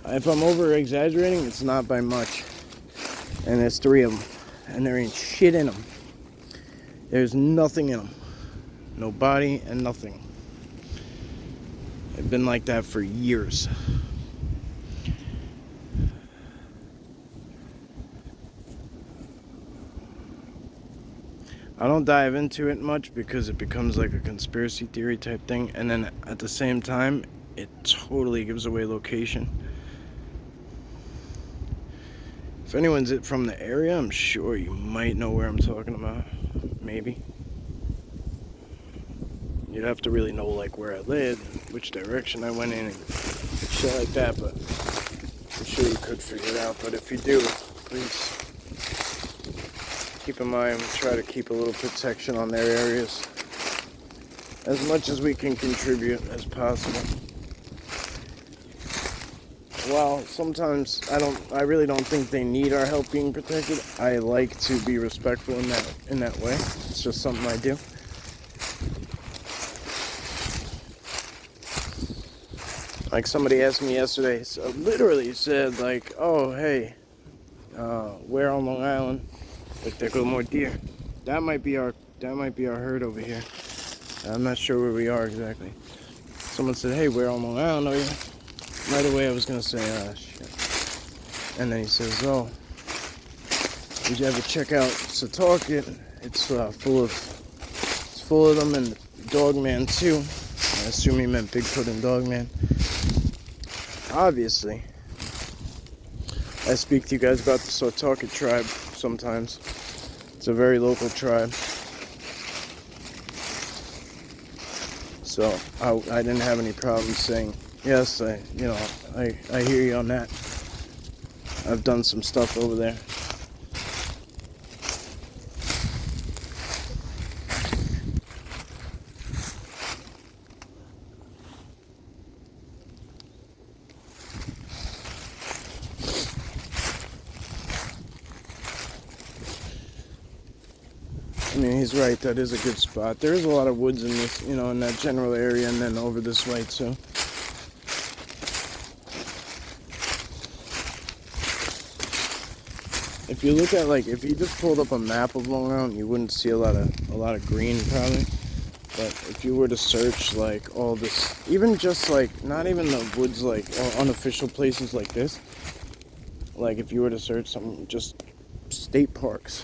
If I'm over exaggerating, it's not by much. And there's 3 of them. And there ain't shit in them. There's nothing in them. No body and nothing. They've been like that for years. I don't dive into it much because it becomes like a conspiracy theory type thing, and then at the same time it totally gives away location. If anyone's from the area, I'm sure you might know where I'm talking about. Maybe. You'd have to really know like where I lived, which direction I went in, and shit like that, but I'm sure you could figure it out. But if you do, please keep in mind, we try to keep a little protection on their areas as much as we can contribute as possible. While sometimes I really don't think they need our help being protected, I like to be respectful in that way. It's just something I do. Like somebody asked me yesterday, so literally said like, oh hey, where on Long Island? Like there go more deer. That might be our herd over here. I'm not sure where we are exactly. Someone said, hey, where on Long Island are you? Right away I was gonna say, shit. And then he says, oh, did you ever check out Sasquatch? It's full of them, and Dogman too. I assume he meant Bigfoot and Dogman. Obviously, I speak to you guys about the Sasquatch tribe sometimes. It's a very local tribe. So I didn't have any problem saying, yes, I hear you on that. I've done some stuff over there. I mean, he's right, that is a good spot. There is a lot of woods in this, in that general area, and then over this way too. If you look at, like, if you just pulled up a map of Long Island, you wouldn't see a lot of green probably. But if you were to search like all this, even just like, not even the woods, like unofficial places like this, like if you were to search some just state parks,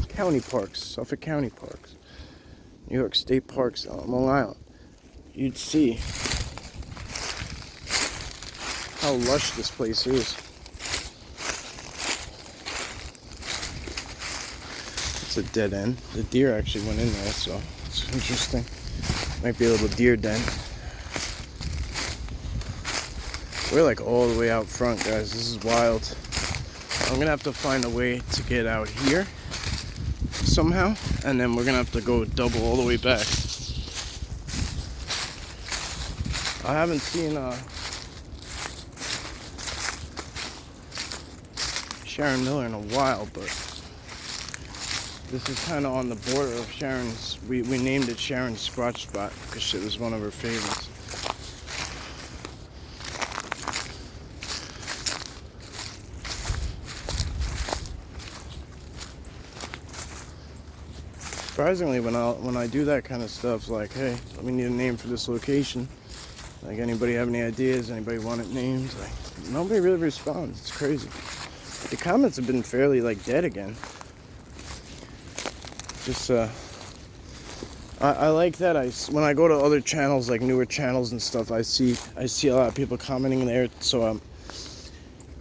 county parks, Suffolk County parks, New York State parks on Long Island, you'd see how lush this place is. It's a dead end. The deer actually went in there, so it's interesting. Might be a little deer den. We're like all the way out front, guys. This is wild. I'm gonna have to find a way to get out here somehow, and then we're gonna have to go double all the way back. I haven't seen Sharon Miller in a while, but this is kind of on the border of Sharon's. We named it Sharon's Squatch Spot because it was one of her favorites. Surprisingly, when I do that kind of stuff, like, hey, we need a name for this location. Like, anybody have any ideas? Anybody want it named? Like, nobody really responds. It's crazy. But the comments have been fairly, like, dead again. Just I like that. When I go to other channels, like newer channels and stuff, I see a lot of people commenting there. So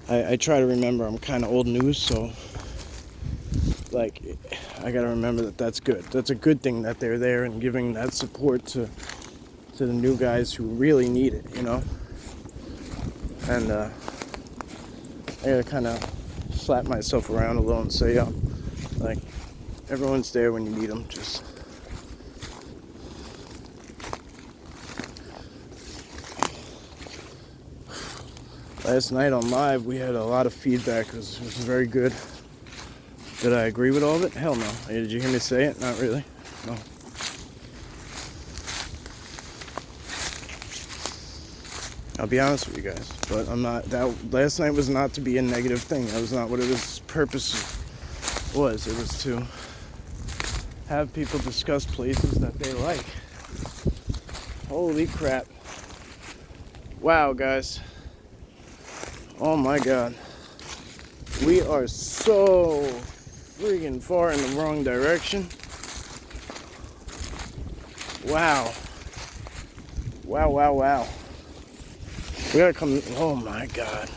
I try to remember I'm kind of old news, so like I gotta remember that that's good. That's a good thing that they're there and giving that support to the new guys who really need it, you know. And I gotta kind of slap myself around a little and say, yo, like everyone's there when you need them. Just last night on live, we had a lot of feedback. It was very good. Did I agree with all of it? Hell no. Did you hear me say it? Not really. No. I'll be honest with you guys, but I'm not. That last night was not to be a negative thing. That was not what it was. Purpose was. It was to have people discuss places that they like. Holy crap! Wow, guys. Oh my God. We are so freaking far in the wrong direction. Wow. Wow, wow, wow. We gotta come. Oh my God.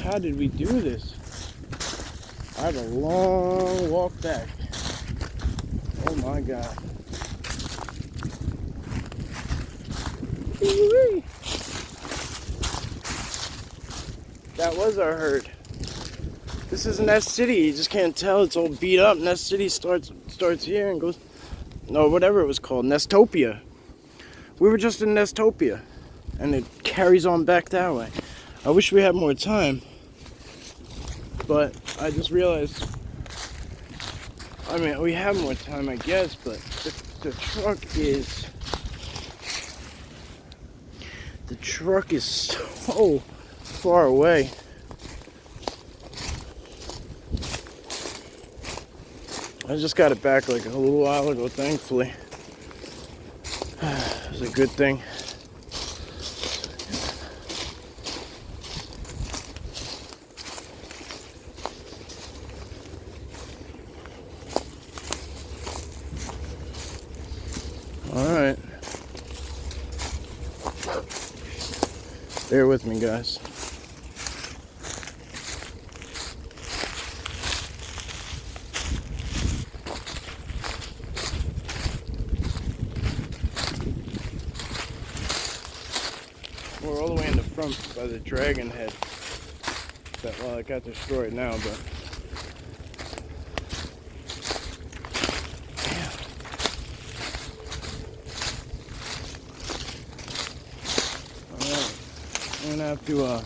How did we do this? I have a long walk back. Oh my God. Woo-wee. That was our herd. This is Nest City. You just can't tell. It's all beat up. Nest City starts here and goes, no, whatever it was called, Nestopia. We were just in Nestopia, and it carries on back that way. I wish we had more time, but I just realized. I mean, we have more time, I guess, but the truck is so far away. I just got it back like a little while ago, thankfully. It was a good thing. Alright. Bear with me, guys. We're all the way in the front by the dragon head. Well, it got destroyed now, but yeah. Alright. I'm gonna have to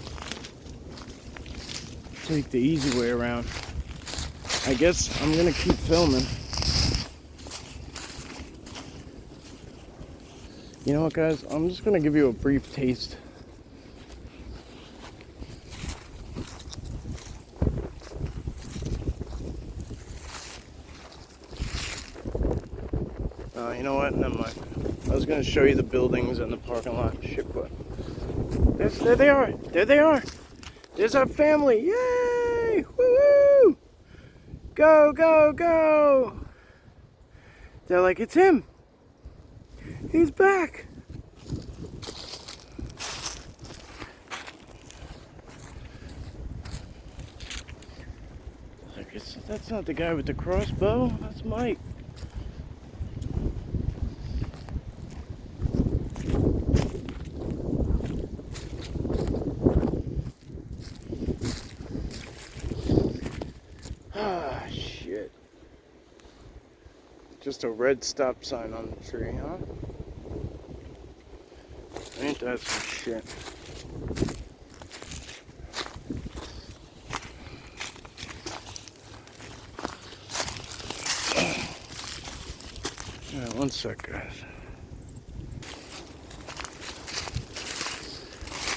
take the easy way around. I guess I'm gonna keep filming. You know what, guys? I'm just gonna give you a brief taste. You know what? Never mind. I was gonna show you the buildings and the parking lot and shit, but there they are. There they are. There's our family. Yay! Woo! Go, go, go! They're like, it's him. He's back. Like, that's not the guy with the crossbow. That's Mike. Ah, shit. Just a red stop sign on the tree, huh? Ain't that some shit? Alright, one sec, guys.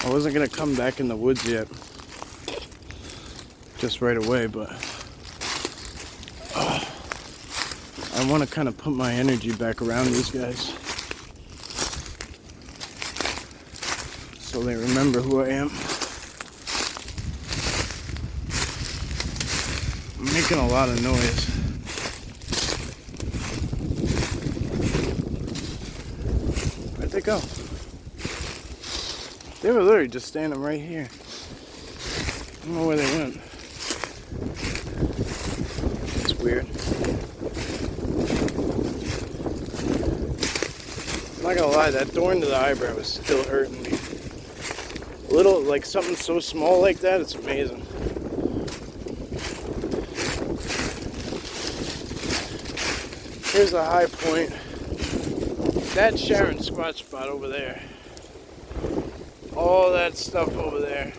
I wasn't gonna come back in the woods yet, just right away, but I want to kind of put my energy back around these guys so they remember who I am. I'm making a lot of noise. they go? They were literally just standing right here. I don't know where they went. It's weird. I'm not gonna lie, that thorn to the eyebrow is still hurting me. Little, like something so small like that, it's amazing. Here's the high point. That Sharon squat spot over there. All that stuff over there.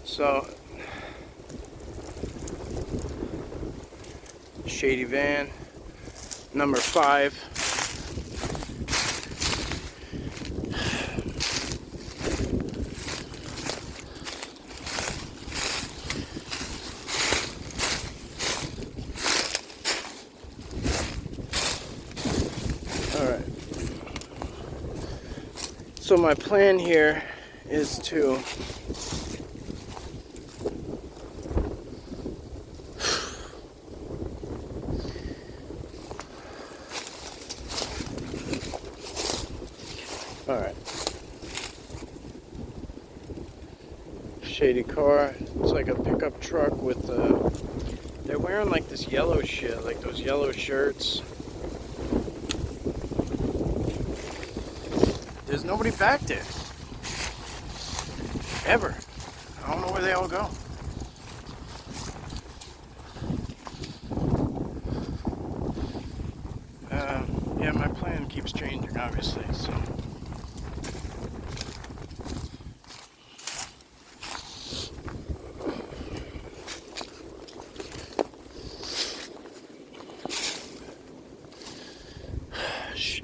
So, Shady van, number 5. Alright. So my plan here is to Alright. Shady car. It's like a pickup truck with they're wearing like this yellow shit, like those yellow shirts. There's nobody back there. Ever. I don't know where they all go. Yeah, my plan keeps changing, obviously, so.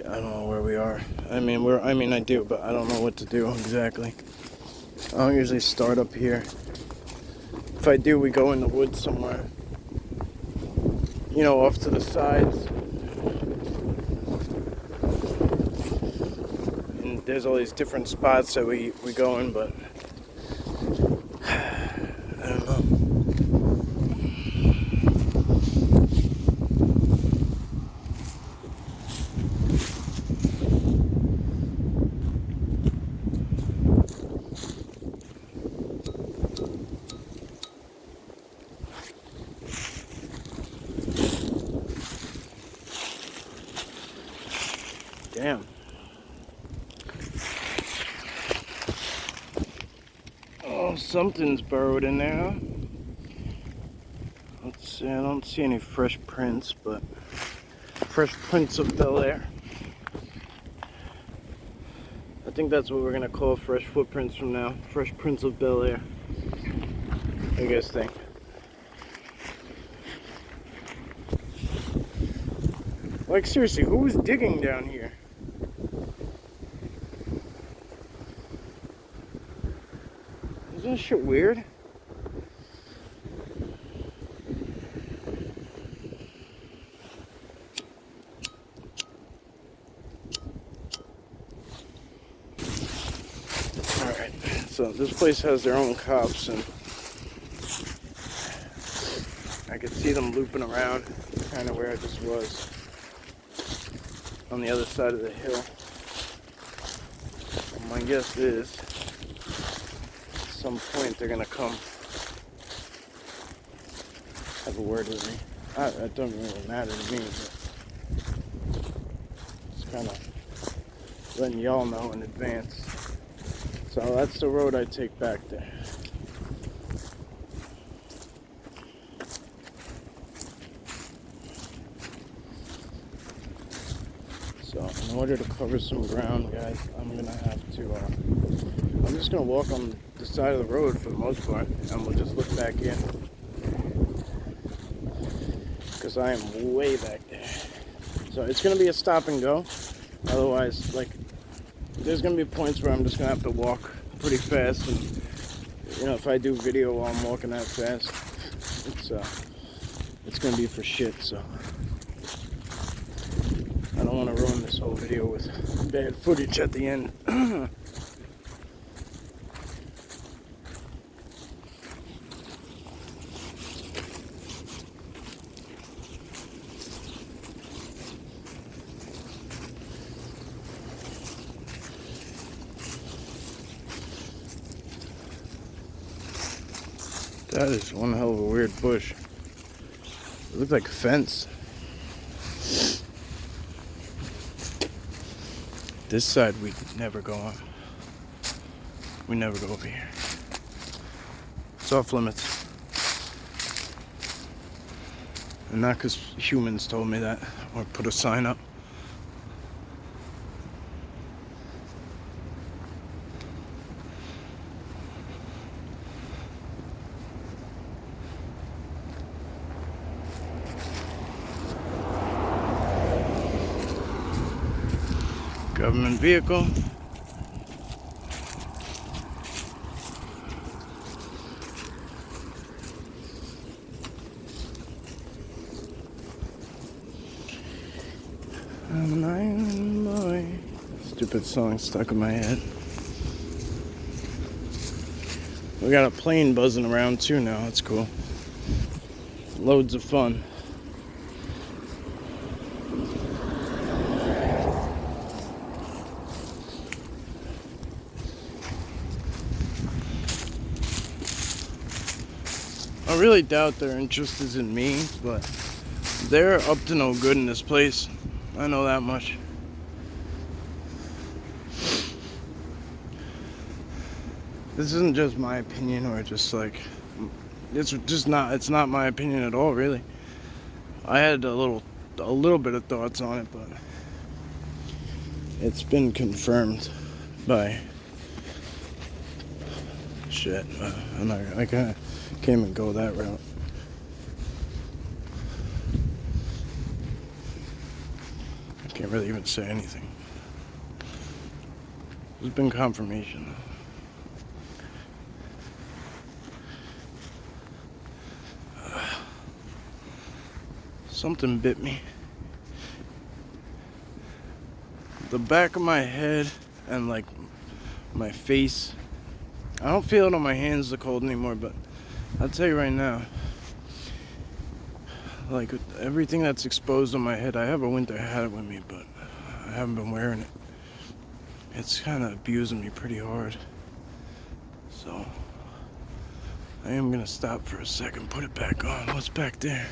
I don't know where we are. I do, but I don't know what to do exactly. I don't usually start up here. If I do, we go in the woods somewhere. You know, off to the sides. And there's all these different spots that we go in, but I don't know. Damn. Oh, something's burrowed in there, huh? Let's see, I don't see any fresh prints, but fresh prints of Bel Air. I think that's what we're gonna call fresh footprints from now. Fresh prints of Bel Air. What do you guys think? Like, seriously, who was digging down here? Isn't this shit weird? Alright, so this place has their own cops, and I could see them looping around kind of where I just was, on the other side of the hill. My guess is at some point they're gonna come have a word with me. That doesn't really matter to me, but it's kind of letting y'all know in advance. So that's the road I take back there. So in order to cover some ground, guys, I'm gonna have to, I'm just gonna walk on the side of the road for the most part, and we'll just look back in. Because I am way back there. So it's gonna be a stop and go. Otherwise, like, there's gonna be points where I'm just gonna have to walk pretty fast, and you know, if I do video while I'm walking that fast, it's gonna be for shit. So I don't want to ruin this whole video with bad footage at the end. That is one hell of a weird bush. It looked like a fence. This side we never go on. We never go over here. It's off limits. And not because humans told me that or put a sign up. Government vehicle. I'm an island boy. Stupid song stuck in my head. We got a plane buzzing around too now. That's cool. Loads of fun. I really doubt their interest is in me, but they're up to no good in this place. I know that much. This isn't just my opinion, or just like, it's not my opinion at all, really. I had a little bit of thoughts on it, but it's been confirmed by shit. I can't even go that route. I can't really even say anything. There's been confirmation. Something bit me. The back of my head and like my face. I don't feel it on my hands, the cold anymore, but I'll tell you right now, like everything that's exposed on my head, I have a winter hat with me, but I haven't been wearing it. It's kind of abusing me pretty hard. So I am gonna stop for a second, put it back on. What's back there?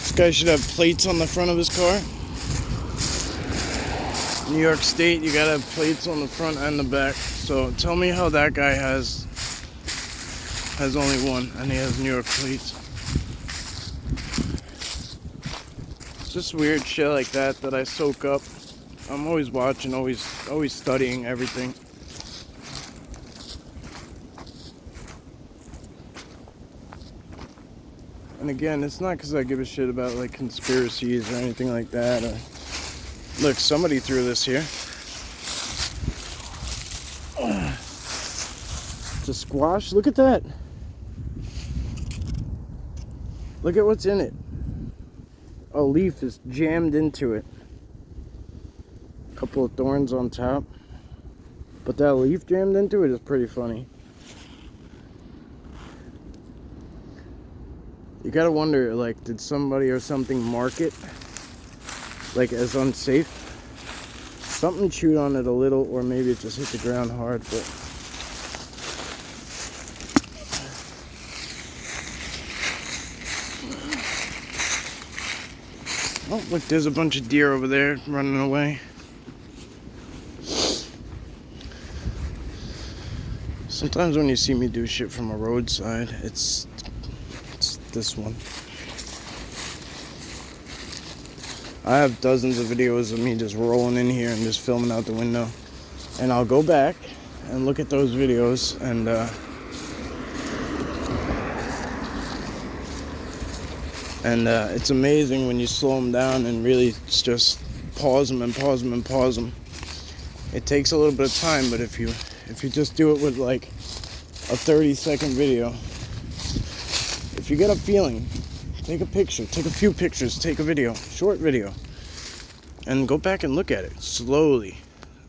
This guy should have plates on the front of his car. New York State, you gotta have plates on the front and the back. So tell me how that guy has only one and he has New York plates. It's just weird shit like that I soak up. I'm always watching, always studying everything. And again, it's not because I give a shit about like conspiracies or anything like that. Look, somebody threw this here. It's a squash. Look at that. Look at what's in it. A leaf is jammed into it. A couple of thorns on top. But that leaf jammed into it is pretty funny. You gotta wonder, like, did somebody or something mark it, like, as unsafe? Something chewed on it a little, or maybe it just hit the ground hard, but... Oh, look, there's a bunch of deer over there running away. Sometimes when you see me do shit from a roadside, it's this one. I have dozens of videos of me just rolling in here and just filming out the window, and I'll go back and look at those videos, and it's amazing when you slow them down and really just pause them and pause them and pause them. It takes a little bit of time, but if you just do it with like a 30-second video, If you get a feeling, take a picture, take a few pictures, take a video, short video, and go back and look at it slowly,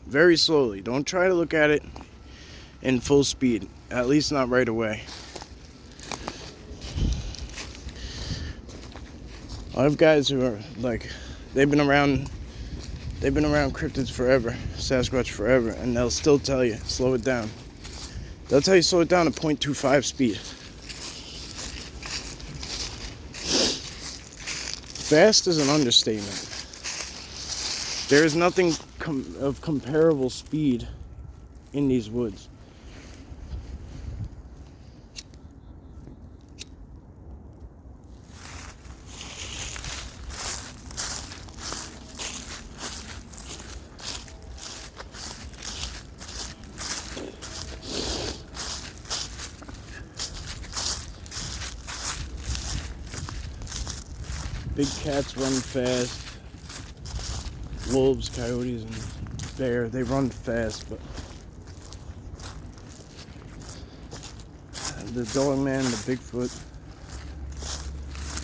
very slowly. Don't try to look at it in full speed, at least not right away. I have guys who are like, they've been around cryptids forever, Sasquatch forever, and they'll still tell you, slow it down. They'll tell you slow it down to 0.25 speed. Fast is an understatement. There is nothing of comparable speed in these woods. Big cats run fast. Wolves, coyotes, and bear, they run fast, but the dog man, the Bigfoot,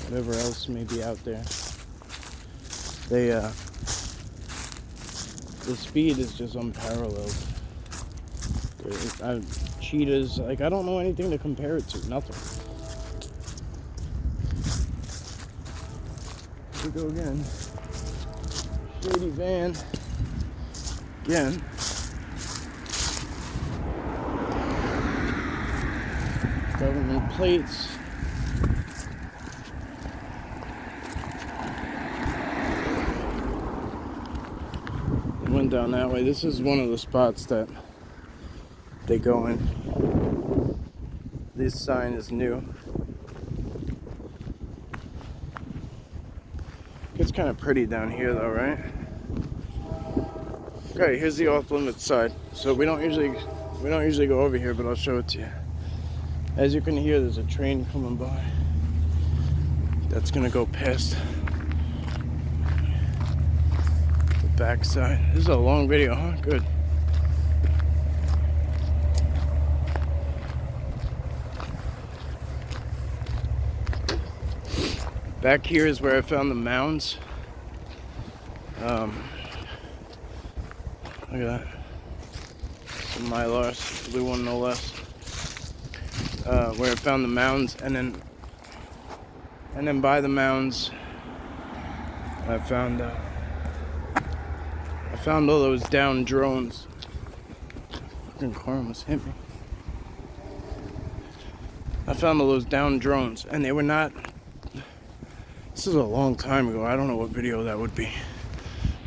whatever else may be out there, the speed is just unparalleled. Cheetahs, like, I don't know anything to compare it to, nothing. Here we go again. Shady van. Again. Government plates. It went down that way. This is one of the spots that they go in. This sign is new. It's kind of pretty down here though, right? Okay, here's the off-limits side. So we don't usually go over here, but I'll show it to you. As you can hear, there's a train coming by. That's gonna go past the backside. This is a long video, huh? Good. Back here is where I found the mounds. Look at that. Some Mylars, blue one no less. Where I found the mounds, and then by the mounds, I found all those downed drones. Fucking car almost hit me. I found all those downed drones, and they were not. This is a long time ago. I don't know what video that would be,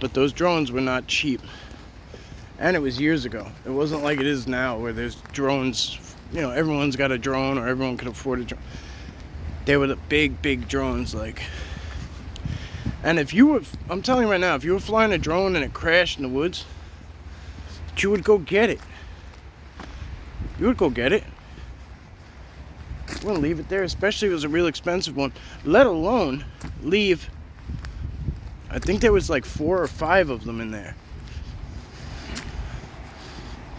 but those drones were not cheap. And it was years ago. It wasn't like it is now where there's drones, you know, everyone's got a drone or everyone can afford a drone. They were the big drones, like. And if you were, I'm telling you right now, if you were flying a drone and it crashed in the woods, you would go get it. You would go get it. You wouldn't leave it there, especially if it was a real expensive one. Let alone leave, I think there was like 4 or 5 of them in there.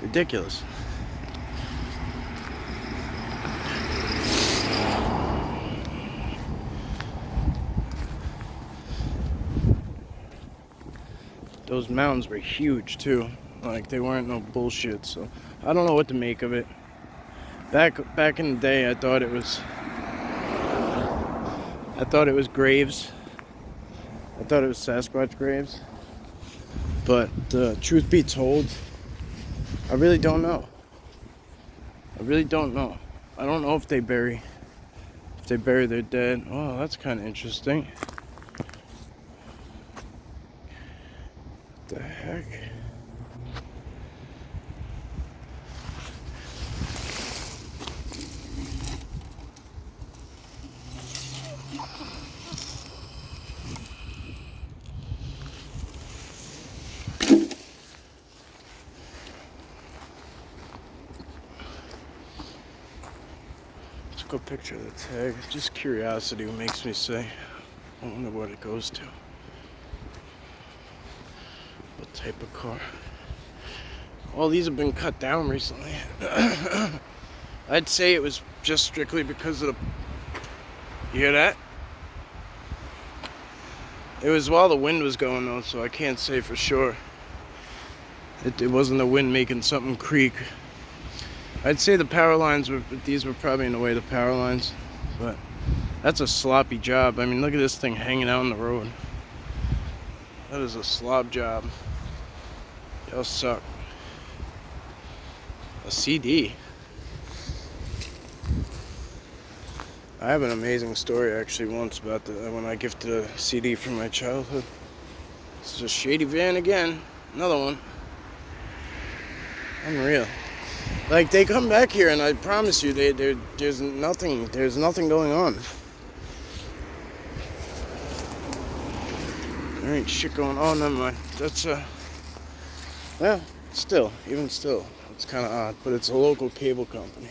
Ridiculous. Those mounds were huge too. Like, they weren't no bullshit, so I don't know what to make of it. Back in the day, I thought it was graves. I thought it was Sasquatch graves. But truth be told, I really don't know. I really don't know. I don't know if they bury their dead. Oh, that's kind of interesting. What the heck? Go picture the tag. Just curiosity makes me say, I wonder what it goes to. What type of car? All these have been cut down recently. I'd say it was just strictly because of You hear that? It was while the wind was going though, so I can't say for sure. It wasn't the wind making something creak. I'd say the power lines these were probably in the way of the power lines, but that's a sloppy job. I mean, look at this thing hanging out on the road. That is a slob job. Y'all suck. A CD. I have an amazing story actually once about when I gifted a CD from my childhood. This is a Shady van again. Another one. Unreal. Like, they come back here and I promise you there's nothing going on. There ain't shit going on. Never mind. That's well, even still, it's kind of odd, but it's a local cable company.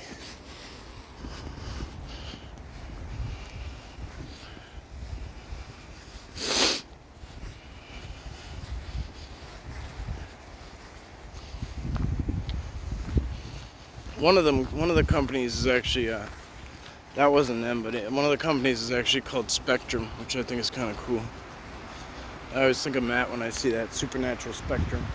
One of the companies is actually that wasn't them, but one of the companies is actually called Spectrum, which I think is kind of cool. I always think of Matt when I see that supernatural spectrum.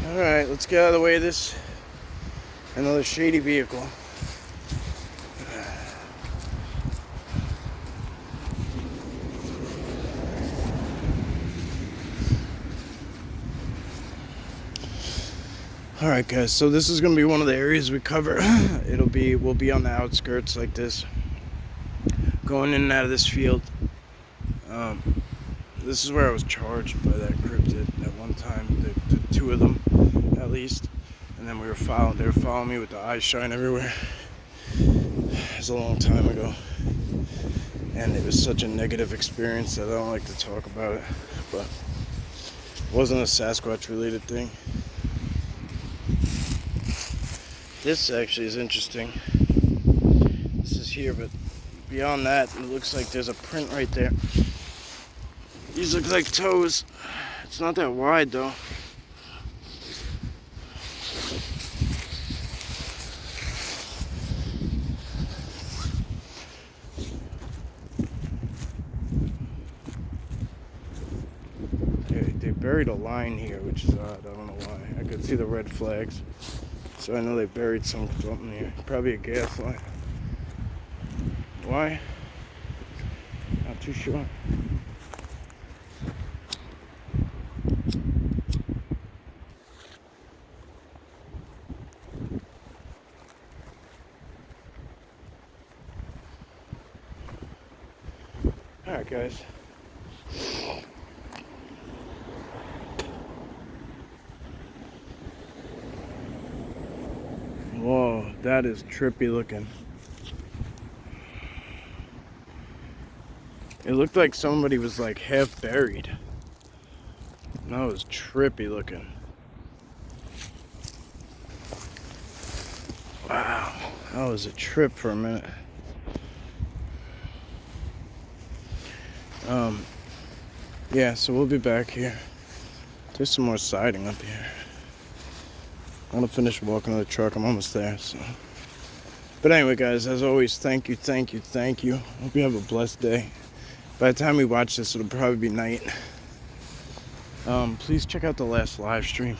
Alright, let's get out of the way of this. Another Shady vehicle. Alright guys, so this is going to be one of the areas we cover. We'll be on the outskirts like this. Going in and out of this field. This is where I was charged by that cryptid at one time. The two of them, at least. And then they were following me with the eyes shine everywhere. It was a long time ago. And it was such a negative experience that I don't like to talk about it. But it wasn't a Sasquatch related thing. This actually is interesting. This is here, but beyond that, it looks like there's a print right there. These look like toes. It's not that wide though. They buried a line here, which is odd. I don't know why. I could see the red flags. So I know they buried something here. Probably a gas line. Why? Not too sure. Alright guys. Whoa, that is trippy looking. It looked like somebody was like half buried. That was trippy looking. Wow, that was a trip for a minute. Yeah, so we'll be back here. There's some more siding up here. I'm gonna finish walking to the truck. I'm almost there. So, but anyway, guys, as always, thank you. Hope you have a blessed day. By the time we watch this, it'll probably be night. Please check out the last live stream.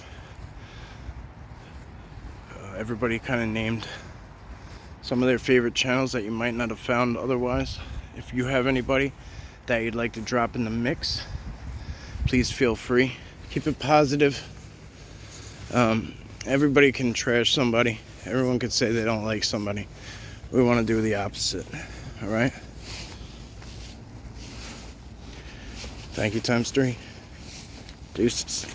Everybody kind of named some of their favorite channels that you might not have found otherwise. If you have anybody that you'd like to drop in the mix, please feel free. Keep it positive. Everybody can trash somebody. Everyone could say they don't like somebody. We want to do the opposite. Alright? Thank you times 3. Deuces.